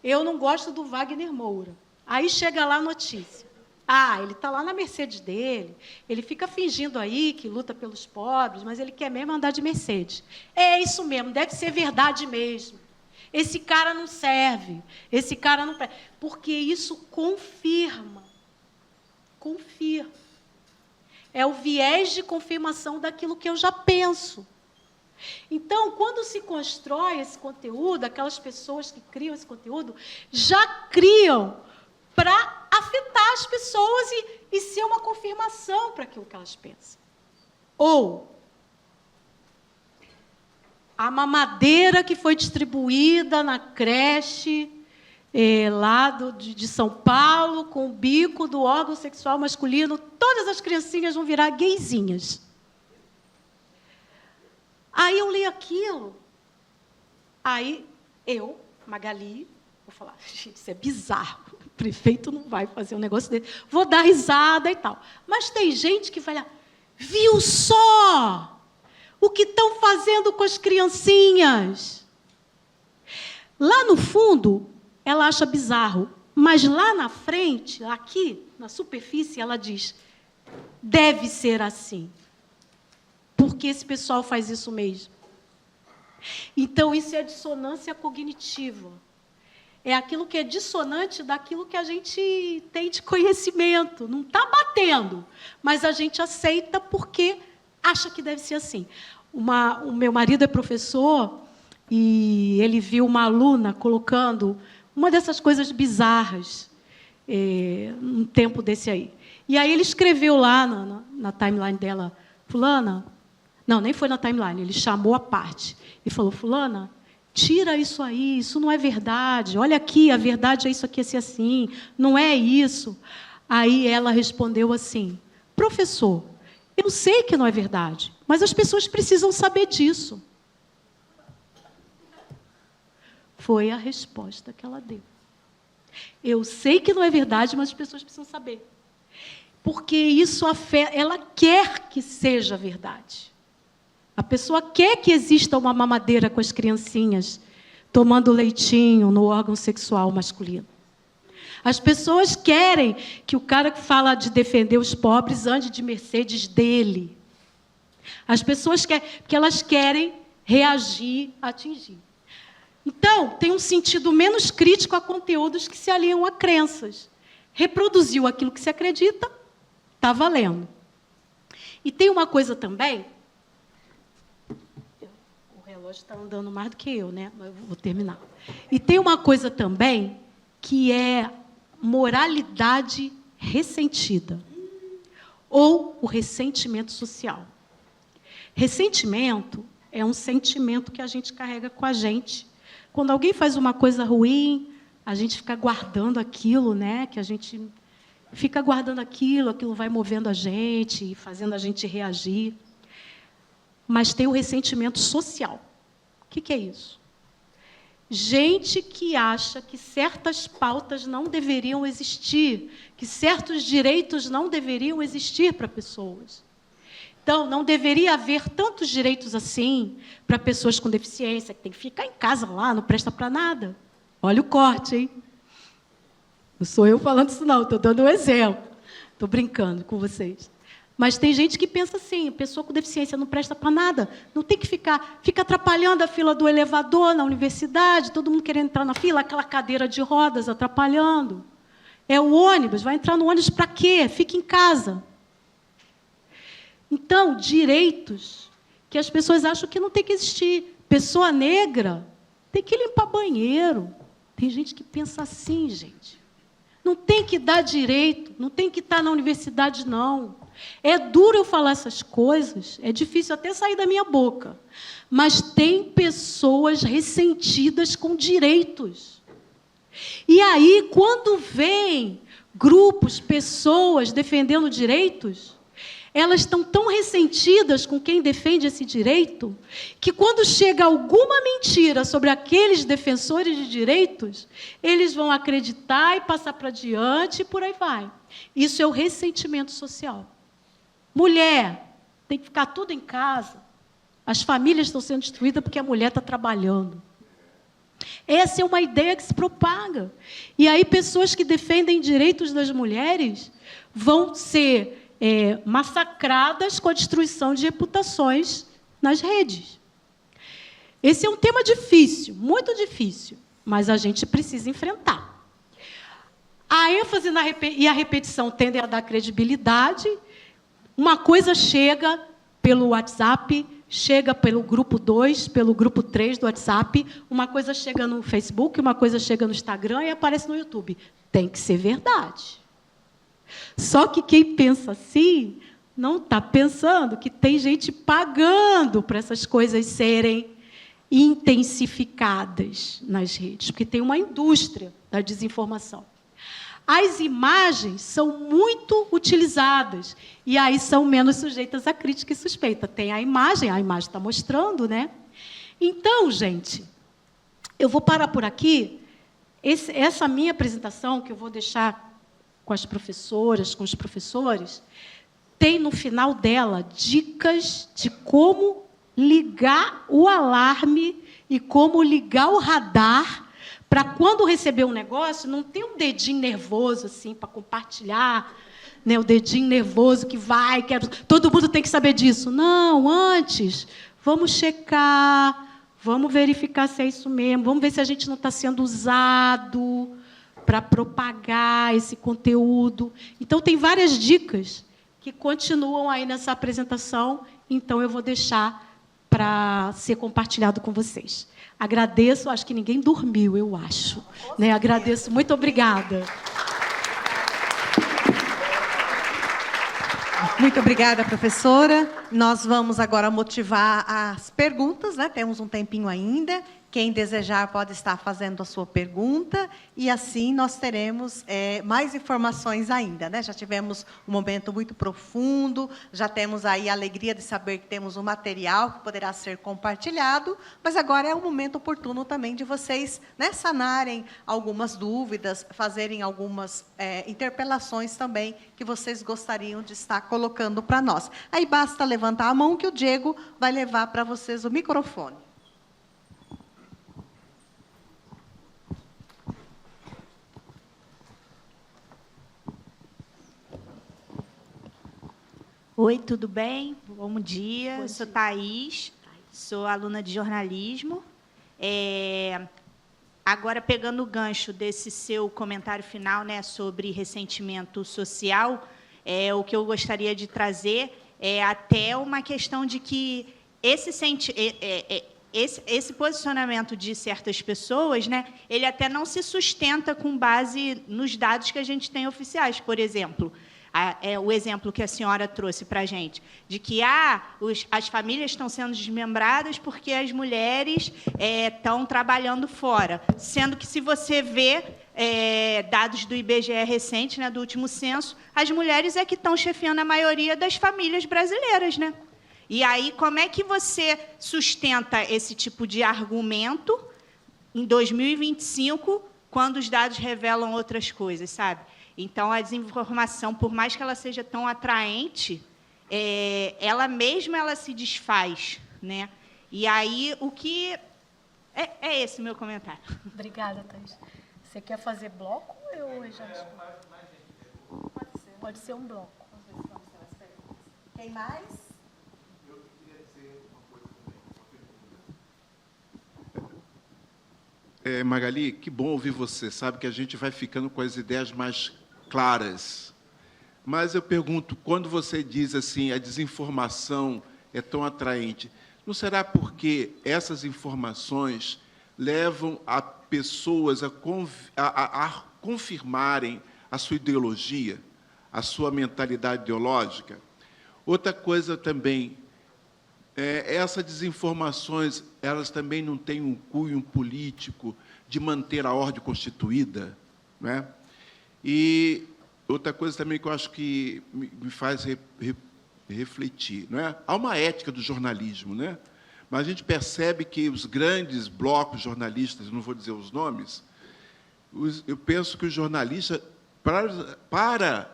Eu não gosto do Wagner Moura. Aí chega lá a notícia. Ah, ele está lá na Mercedes dele, ele fica fingindo aí que luta pelos pobres, mas ele quer mesmo andar de Mercedes. É isso mesmo, deve ser verdade mesmo. Esse cara não serve, esse cara não... Porque isso confirma. Confirma. É o viés de confirmação daquilo que eu já penso. Então, quando se constrói esse conteúdo, aquelas pessoas que criam esse conteúdo, já criam para afetar as pessoas e ser uma confirmação para aquilo que elas pensam. Ou a mamadeira que foi distribuída na creche lá de São Paulo, com o bico do órgão sexual masculino, todas as criancinhas vão virar gayzinhas. Aí eu li aquilo, aí eu, Magali, vou falar, gente, isso é bizarro, o prefeito não vai fazer um negócio desse, vou dar risada e tal. Mas tem gente que vai lá, viu só o que estão fazendo com as criancinhas? Lá no fundo, ela acha bizarro, mas lá na frente, aqui, na superfície, ela diz, deve ser assim. Porque esse pessoal faz isso mesmo. Então, isso é dissonância cognitiva. É aquilo que é dissonante daquilo que a gente tem de conhecimento. Não está batendo, mas a gente aceita porque acha que deve ser assim. O meu marido é professor e ele viu uma aluna colocando uma dessas coisas bizarras num tempo desse aí. E aí ele escreveu lá na timeline dela, fulana... Não, nem foi na timeline, ele chamou a parte e falou, fulana, tira isso aí, isso não é verdade, olha aqui, a verdade é isso aqui, assim, não é isso. Aí ela respondeu assim, professor, eu sei que não é verdade, mas as pessoas precisam saber disso. Foi a resposta que ela deu. Eu sei que não é verdade, mas as pessoas precisam saber. Porque isso afeta, ela quer que seja verdade. A pessoa quer que exista uma mamadeira com as criancinhas tomando leitinho no órgão sexual masculino. As pessoas querem que o cara que fala de defender os pobres ande de Mercedes dele. As pessoas querem, porque elas querem reagir, atingir. Então, tem um sentido menos crítico a conteúdos que se aliam a crenças. Reproduziu aquilo que se acredita, está valendo. E tem uma coisa também... O relógio está andando mais do que eu, né? Mas eu vou terminar. E tem uma coisa também que é moralidade ressentida. Ou o ressentimento social. Ressentimento é um sentimento que a gente carrega com a gente. Quando alguém faz uma coisa ruim, a gente fica guardando aquilo, né? Que a gente fica guardando aquilo vai movendo a gente, fazendo a gente reagir. Mas tem o ressentimento social. O que é isso? Gente que acha que certas pautas não deveriam existir, que certos direitos não deveriam existir para pessoas. Então, não deveria haver tantos direitos assim para pessoas com deficiência, que tem que ficar em casa lá, não presta para nada. Olha o corte, hein? Não sou eu falando isso, não, estou dando um exemplo. Estou brincando com vocês. Mas tem gente que pensa assim, pessoa com deficiência não presta para nada, não tem que fica atrapalhando a fila do elevador na universidade, todo mundo querendo entrar na fila, aquela cadeira de rodas atrapalhando. É o ônibus, vai entrar no ônibus para quê? Fica em casa. Então, direitos que as pessoas acham que não tem que existir. Pessoa negra tem que limpar banheiro. Tem gente que pensa assim, gente. Não tem que dar direito, não tem que estar na universidade, não. É duro eu falar essas coisas, é difícil até sair da minha boca. Mas tem pessoas ressentidas com direitos. E aí, quando vem grupos, pessoas defendendo direitos, elas estão tão ressentidas com quem defende esse direito, que quando chega alguma mentira sobre aqueles defensores de direitos, eles vão acreditar e passar para diante e por aí vai. Isso é o ressentimento social. Mulher, tem que ficar tudo em casa. As famílias estão sendo destruídas porque a mulher está trabalhando. Essa é uma ideia que se propaga. E aí pessoas que defendem direitos das mulheres vão ser massacradas com a destruição de reputações nas redes. Esse é um tema difícil, muito difícil, mas a gente precisa enfrentar. A ênfase e a repetição tendem a dar credibilidade. Uma coisa chega pelo WhatsApp, chega pelo grupo 2, pelo grupo 3 do WhatsApp, uma coisa chega no Facebook, uma coisa chega no Instagram e aparece no YouTube. Tem que ser verdade. Só que quem pensa assim não está pensando que tem gente pagando para essas coisas serem intensificadas nas redes, porque tem uma indústria da desinformação. As imagens são muito utilizadas, e aí são menos sujeitas a crítica e suspeita. Tem a imagem está mostrando, né? Então, gente, eu vou parar por aqui. Essa minha apresentação, que eu vou deixar com as professoras, com os professores, tem no final dela dicas de como ligar o alarme e como ligar o radar para quando receber um negócio, não ter um dedinho nervoso assim para compartilhar, né, o dedinho nervoso que vai, todo mundo tem que saber disso. Não, antes, vamos checar, vamos verificar se é isso mesmo, vamos ver se a gente não está sendo usado para propagar esse conteúdo. Então, tem várias dicas que continuam aí nessa apresentação, então eu vou deixar para ser compartilhado com vocês. Agradeço, acho que ninguém dormiu, eu acho. Né? Agradeço, muito obrigada. Muito obrigada, professora. Nós vamos agora motivar as perguntas, né? Temos um tempinho ainda. Quem desejar pode estar fazendo a sua pergunta e, assim, nós teremos mais informações ainda, né? Já tivemos um momento muito profundo, já temos aí a alegria de saber que temos um material que poderá ser compartilhado, mas agora é o momento oportuno também de vocês, né, sanarem algumas dúvidas, fazerem algumas interpelações também que vocês gostariam de estar colocando para nós. Aí basta levantar a mão que o Diego vai levar para vocês o microfone. Oi, tudo bem? Bom dia. Eu sou Thaís, sou aluna de jornalismo. Agora, pegando o gancho desse seu comentário final, né, sobre ressentimento social, o que eu gostaria de trazer é até uma questão de que esse posicionamento de certas pessoas, né, ele até não se sustenta com base nos dados que a gente tem oficiais. Por exemplo, o exemplo que a senhora trouxe para a gente, de que as famílias estão sendo desmembradas porque as mulheres estão trabalhando fora. Sendo que, se você vê dados do IBGE recente, né, do último censo, as mulheres é que estão chefiando a maioria das famílias brasileiras, né? E aí, como é que você sustenta esse tipo de argumento em 2025, quando os dados revelam outras coisas, sabe? Então, a desinformação, por mais que ela seja tão atraente, ela mesma ela se desfaz, né? E aí, o que... É esse o meu comentário. Obrigada, Thaís. Você quer fazer bloco ou eu já... Pode ser um bloco. Quem mais? Eu queria dizer uma coisa também. Magali, que bom ouvir você. Sabe que a gente vai ficando com as ideias mais claras. Mas eu pergunto, quando você diz assim, a desinformação é tão atraente, não será porque essas informações levam a pessoas a confirmarem a sua ideologia, a sua mentalidade ideológica? Outra coisa também, essas desinformações, elas também não têm um cunho político de manter a ordem constituída, não é? E outra coisa também que eu acho que me faz refletir, não é? Há uma ética do jornalismo, né? Mas a gente percebe que os grandes blocos jornalistas, não vou dizer os nomes, eu penso que os jornalistas, para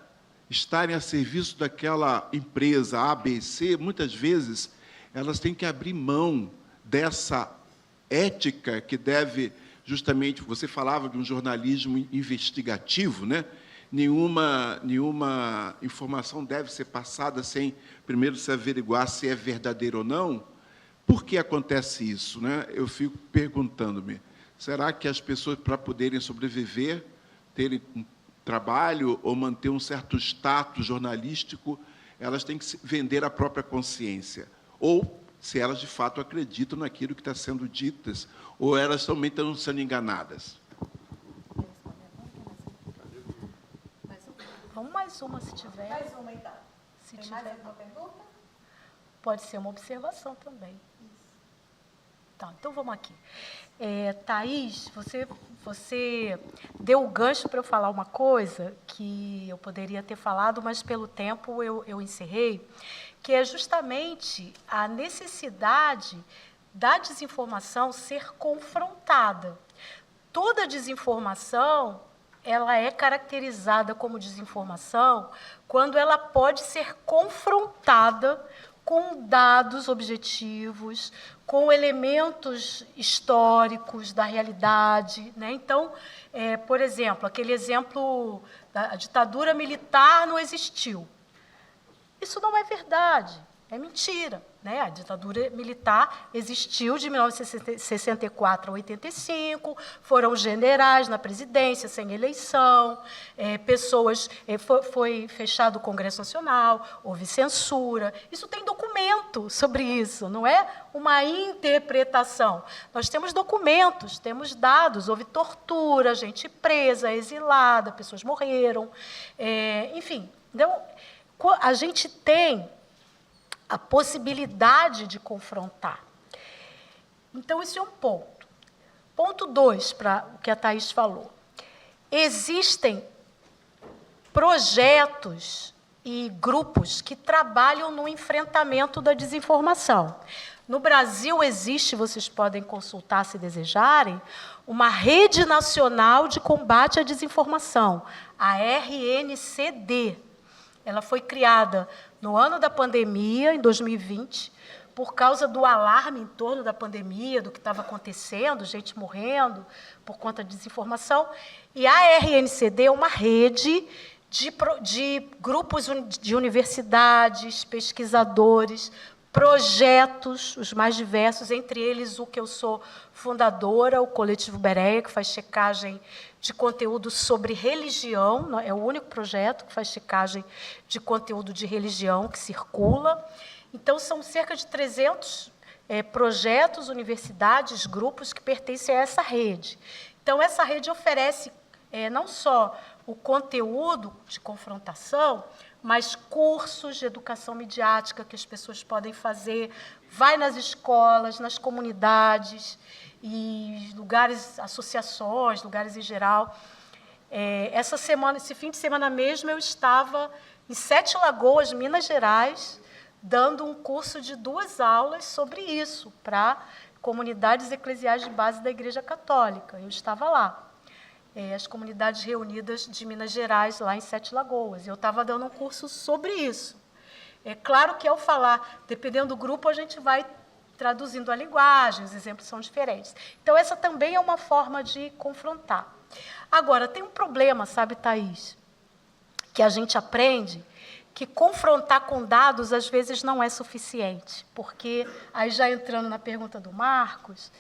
estarem a serviço daquela empresa A, B, C, muitas vezes elas têm que abrir mão dessa ética que deve, justamente, você falava de um jornalismo investigativo, né? Nenhuma informação deve ser passada sem primeiro se averiguar se é verdadeiro ou não. Por que acontece isso, né? Eu fico perguntando-me, será que as pessoas, para poderem sobreviver, terem um trabalho ou manter um certo status jornalístico, elas têm que vender a própria consciência? Ou se elas, de fato, acreditam naquilo que está sendo ditas, ou elas também estão sendo enganadas? Vamos mais uma, se tiver. Mais uma, então. Se Tem tiver. mais alguma pergunta? Pode ser uma observação também. Tá, então vamos aqui. Thaís, você deu o gancho para eu falar uma coisa que eu poderia ter falado, mas pelo tempo eu encerrei, que é justamente a necessidade da desinformação ser confrontada. Toda desinformação, ela é caracterizada como desinformação quando ela pode ser confrontada com dados objetivos, com elementos históricos da realidade, né? Então, por exemplo, aquele exemplo da ditadura militar não existiu. Isso não é verdade, é mentira, né? A ditadura militar existiu de 1964 a 85, foram generais na presidência sem eleição, foi fechado o Congresso Nacional, houve censura. Isso tem documento sobre isso, não é uma interpretação. Nós temos documentos, temos dados, houve tortura, gente presa, exilada, pessoas morreram, enfim. Então, a gente tem a possibilidade de confrontar. Então, esse é um ponto. Ponto 2, para o que a Thaís falou. Existem projetos e grupos que trabalham no enfrentamento da desinformação. No Brasil existe, vocês podem consultar se desejarem, uma Rede Nacional de Combate à Desinformação, a RNCD. Ela foi criada no ano da pandemia, em 2020, por causa do alarme em torno da pandemia, do que estava acontecendo, gente morrendo por conta de desinformação. E a RNCD é uma rede de grupos de universidades, pesquisadores, projetos, os mais diversos, entre eles o que eu sou fundadora, o Coletivo Bereia, que faz checagem de conteúdo sobre religião, é o único projeto que faz checagem de conteúdo de religião que circula. Então, são cerca de 300 projetos, universidades, grupos que pertencem a essa rede. Então, essa rede oferece não só o conteúdo de confrontação, mas cursos de educação midiática que as pessoas podem fazer, vai nas escolas, nas comunidades e lugares, associações, lugares em geral. Essa semana, esse fim de semana mesmo, eu estava em Sete Lagoas, Minas Gerais, dando um curso de 2 aulas sobre isso, para comunidades eclesiais de base da Igreja Católica. Eu estava lá. As comunidades reunidas de Minas Gerais, lá em Sete Lagoas. Eu estava dando um curso sobre isso. É claro que, ao falar, dependendo do grupo, a gente vai traduzindo a linguagem, os exemplos são diferentes. Então, essa também é uma forma de confrontar. Agora, tem um problema, sabe, Thaís, que a gente aprende, que confrontar com dados, às vezes, não é suficiente. Porque, aí já entrando na pergunta do Marcos,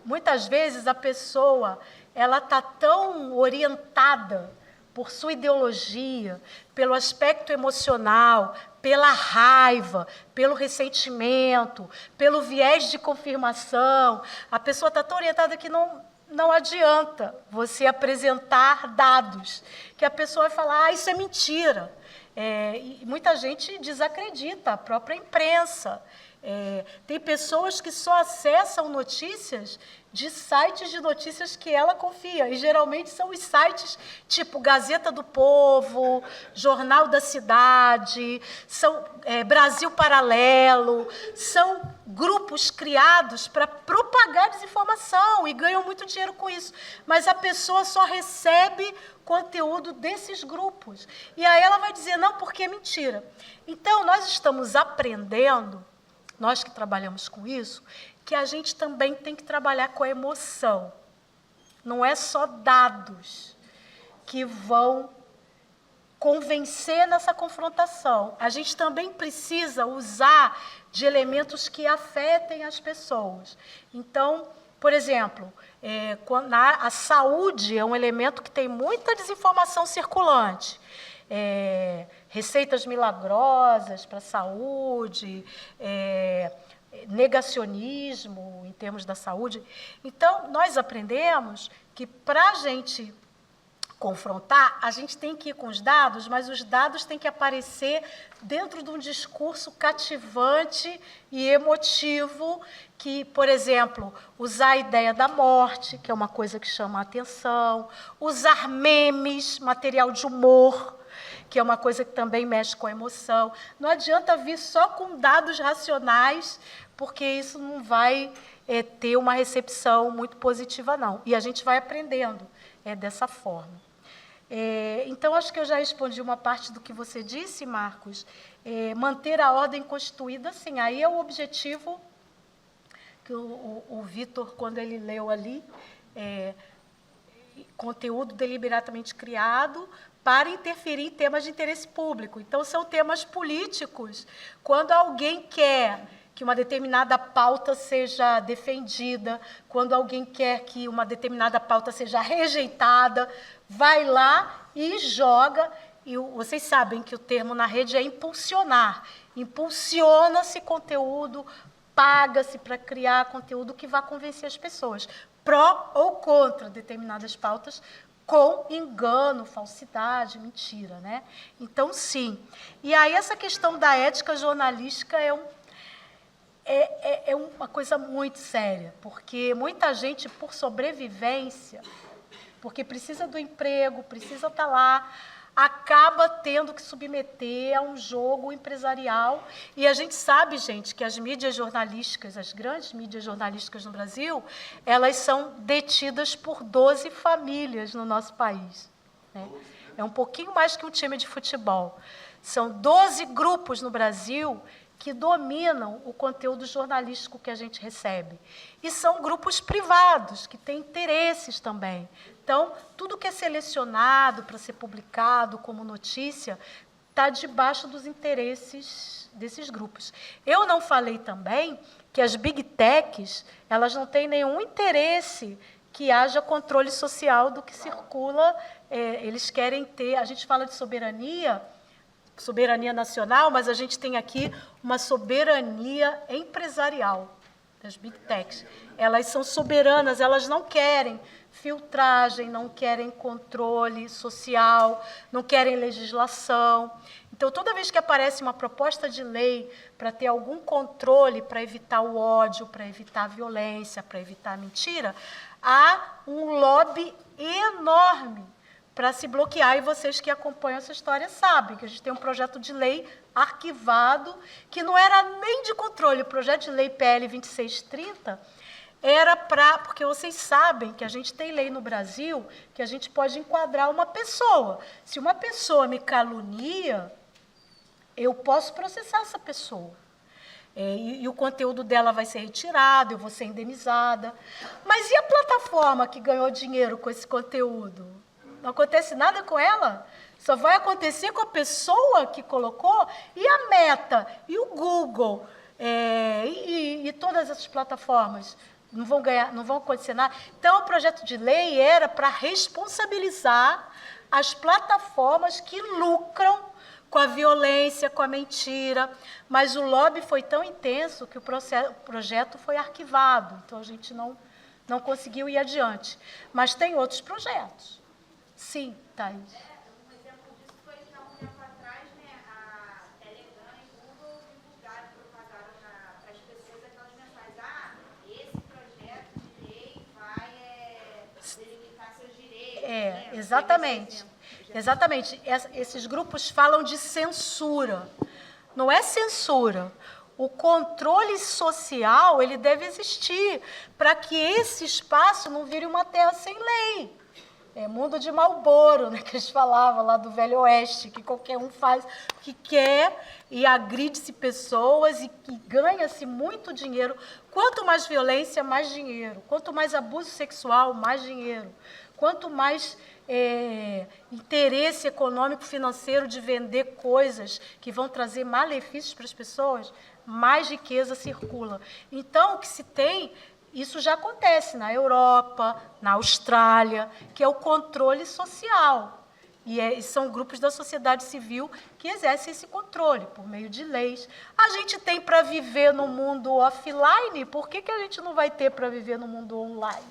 muitas vezes a pessoa ela está tão orientada por sua ideologia, pelo aspecto emocional, pela raiva, pelo ressentimento, pelo viés de confirmação. A pessoa está tão orientada que não adianta você apresentar dados, que a pessoa vai falar, isso é mentira. E muita gente desacredita, a própria imprensa. Tem pessoas que só acessam notícias de sites de notícias que ela confia, e geralmente são os sites tipo Gazeta do Povo, Jornal da Cidade, são Brasil Paralelo, são grupos criados para propagar desinformação e ganham muito dinheiro com isso, mas a pessoa só recebe conteúdo desses grupos, e aí ela vai dizer, não, porque é mentira. Então, nós estamos aprendendo, nós que trabalhamos com isso, que a gente também tem que trabalhar com a emoção. Não é só dados que vão convencer nessa confrontação. A gente também precisa usar de elementos que afetem as pessoas. Então, por exemplo, a saúde é um elemento que tem muita desinformação circulante. Receitas milagrosas para a saúde, negacionismo em termos da saúde. Então, nós aprendemos que, para a gente confrontar, a gente tem que ir com os dados, mas os dados têm que aparecer dentro de um discurso cativante e emotivo, que, por exemplo, usar a ideia da morte, que é uma coisa que chama a atenção, usar memes, material de humor, que é uma coisa que também mexe com a emoção. Não adianta vir só com dados racionais, porque isso não vai ter uma recepção muito positiva, não. E a gente vai aprendendo dessa forma. Então, acho que eu já respondi uma parte do que você disse, Marcos. Manter a ordem constituída, sim, aí é o objetivo que o Vitor, quando ele leu ali, conteúdo deliberadamente criado para interferir em temas de interesse público. Então, são temas políticos. Quando alguém quer que uma determinada pauta seja defendida, quando alguém quer que uma determinada pauta seja rejeitada, vai lá e joga. E vocês sabem que o termo na rede é impulsionar. Impulsiona-se conteúdo, paga-se para criar conteúdo que vá convencer as pessoas, pró ou contra determinadas pautas, com engano, falsidade, mentira, né? Então, sim. E aí, essa questão da ética jornalística é uma coisa muito séria, porque muita gente, por sobrevivência, porque precisa do emprego, precisa estar lá, acaba tendo que submeter a um jogo empresarial. E a gente sabe, gente, que as mídias jornalísticas, as grandes mídias jornalísticas no Brasil, elas são detidas por 12 famílias no nosso país, né? É um pouquinho mais que um time de futebol. São 12 grupos no Brasil que dominam o conteúdo jornalístico que a gente recebe. E são grupos privados, que têm interesses também. Então, tudo que é selecionado para ser publicado como notícia está debaixo dos interesses desses grupos. Eu não falei também que as big techs, elas não têm nenhum interesse que haja controle social do que circula. Eles querem ter, a gente fala de soberania nacional, mas a gente tem aqui uma soberania empresarial das big techs. Elas são soberanas, elas não querem filtragem, não querem controle social, não querem legislação. Então, toda vez que aparece uma proposta de lei para ter algum controle, para evitar o ódio, para evitar a violência, para evitar a mentira, há um lobby enorme para se bloquear, e vocês que acompanham essa história sabem que a gente tem um projeto de lei arquivado, que não era nem de controle. O projeto de lei PL 2630 era para... Porque vocês sabem que a gente tem lei no Brasil que a gente pode enquadrar uma pessoa. Se uma pessoa me calunia, eu posso processar essa pessoa. E o conteúdo dela vai ser retirado, eu vou ser indenizada. Mas e a plataforma que ganhou dinheiro com esse conteúdo? Não acontece nada com ela? Só vai acontecer com a pessoa que colocou? E a Meta? E o Google? E todas essas plataformas? Não vão ganhar, não vão acontecer nada? Então, o projeto de lei era para responsabilizar as plataformas que lucram com a violência, com a mentira. Mas o lobby foi tão intenso que o projeto foi arquivado. Então, a gente não conseguiu ir adiante. Mas tem outros projetos. Sim, Thaís. Um exemplo disso foi que há um tempo atrás, né, a Telegram e Google divulgaram, propagaram para as pessoas aquelas mensagens: esse projeto de lei vai delimitar seus direitos. Né? Exatamente. Exatamente. Esses grupos falam de censura. Não é censura. O controle social, ele deve existir para que esse espaço não vire uma terra sem lei. Mundo de Marlboro, né, que eles falavam lá do Velho Oeste, que qualquer um faz o que quer e agride-se pessoas e ganha-se muito dinheiro. Quanto mais violência, mais dinheiro. Quanto mais abuso sexual, mais dinheiro. Quanto mais interesse econômico, financeiro de vender coisas que vão trazer malefícios para as pessoas, mais riqueza circula. Então, o que se tem... Isso já acontece na Europa, na Austrália, que é o controle social. E são grupos da sociedade civil que exercem esse controle por meio de leis. A gente tem para viver no mundo offline, por que a gente não vai ter para viver no mundo online?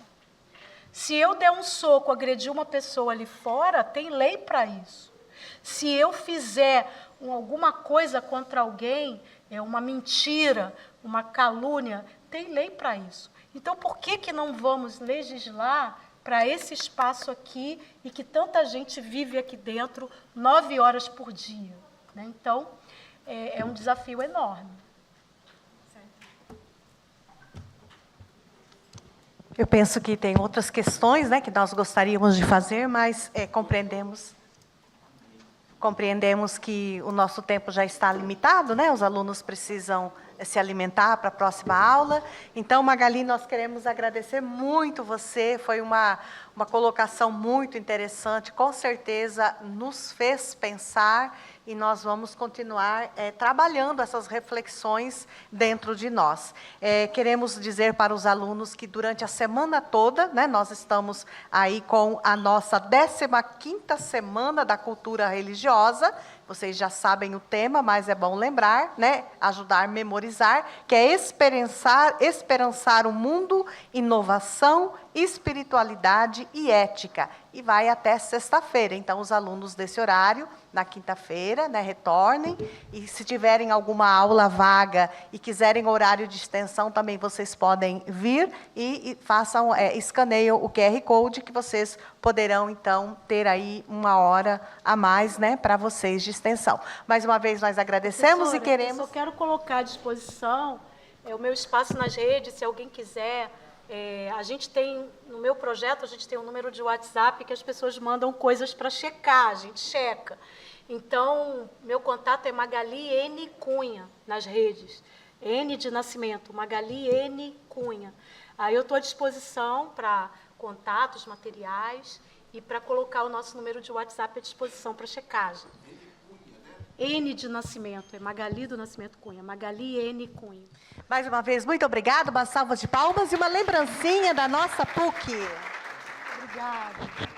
Se eu der um soco, agredir uma pessoa ali fora, tem lei para isso. Se eu fizer alguma coisa contra alguém, uma mentira, uma calúnia, tem lei para isso. Então, por que não vamos legislar para esse espaço aqui e que tanta gente vive aqui dentro 9 horas por dia? Né? Então, é um desafio enorme. Eu penso que tem outras questões, né, que nós gostaríamos de fazer, mas compreendemos que o nosso tempo já está limitado, né? Os alunos precisam se alimentar para a próxima aula. Então, Magali, nós queremos agradecer muito você, foi uma colocação muito interessante, com certeza nos fez pensar e nós vamos continuar trabalhando essas reflexões dentro de nós. Queremos dizer para os alunos que durante a semana toda, né, nós estamos aí com a nossa 15ª Semana da Cultura Religiosa. Vocês já sabem o tema, mas é bom lembrar, né, ajudar a memorizar, que é esperançar o mundo, inovação espiritualidade e ética. E vai até sexta-feira. Então, os alunos desse horário, na quinta-feira, né, retornem. E se tiverem alguma aula vaga e quiserem horário de extensão, também vocês podem vir e façam, escaneiem o QR Code, que vocês poderão, então, ter aí 1 hora a mais, né, para vocês de extensão. Mais uma vez, nós agradecemos e queremos... Eu só quero colocar à disposição o meu espaço nas redes, se alguém quiser. A gente tem, no meu projeto, a gente tem um número de WhatsApp que as pessoas mandam coisas para checar, a gente checa. Então, meu contato é Magali N. Cunha, nas redes. N de nascimento, Magali N. Cunha. Aí eu estou à disposição para contatos, materiais e para colocar o nosso número de WhatsApp à disposição para checagem. N de nascimento, é Magali do Nascimento Cunha, Magali N. Cunha. Mais uma vez, muito obrigada, uma salva de palmas e uma lembrancinha da nossa PUC. Obrigada.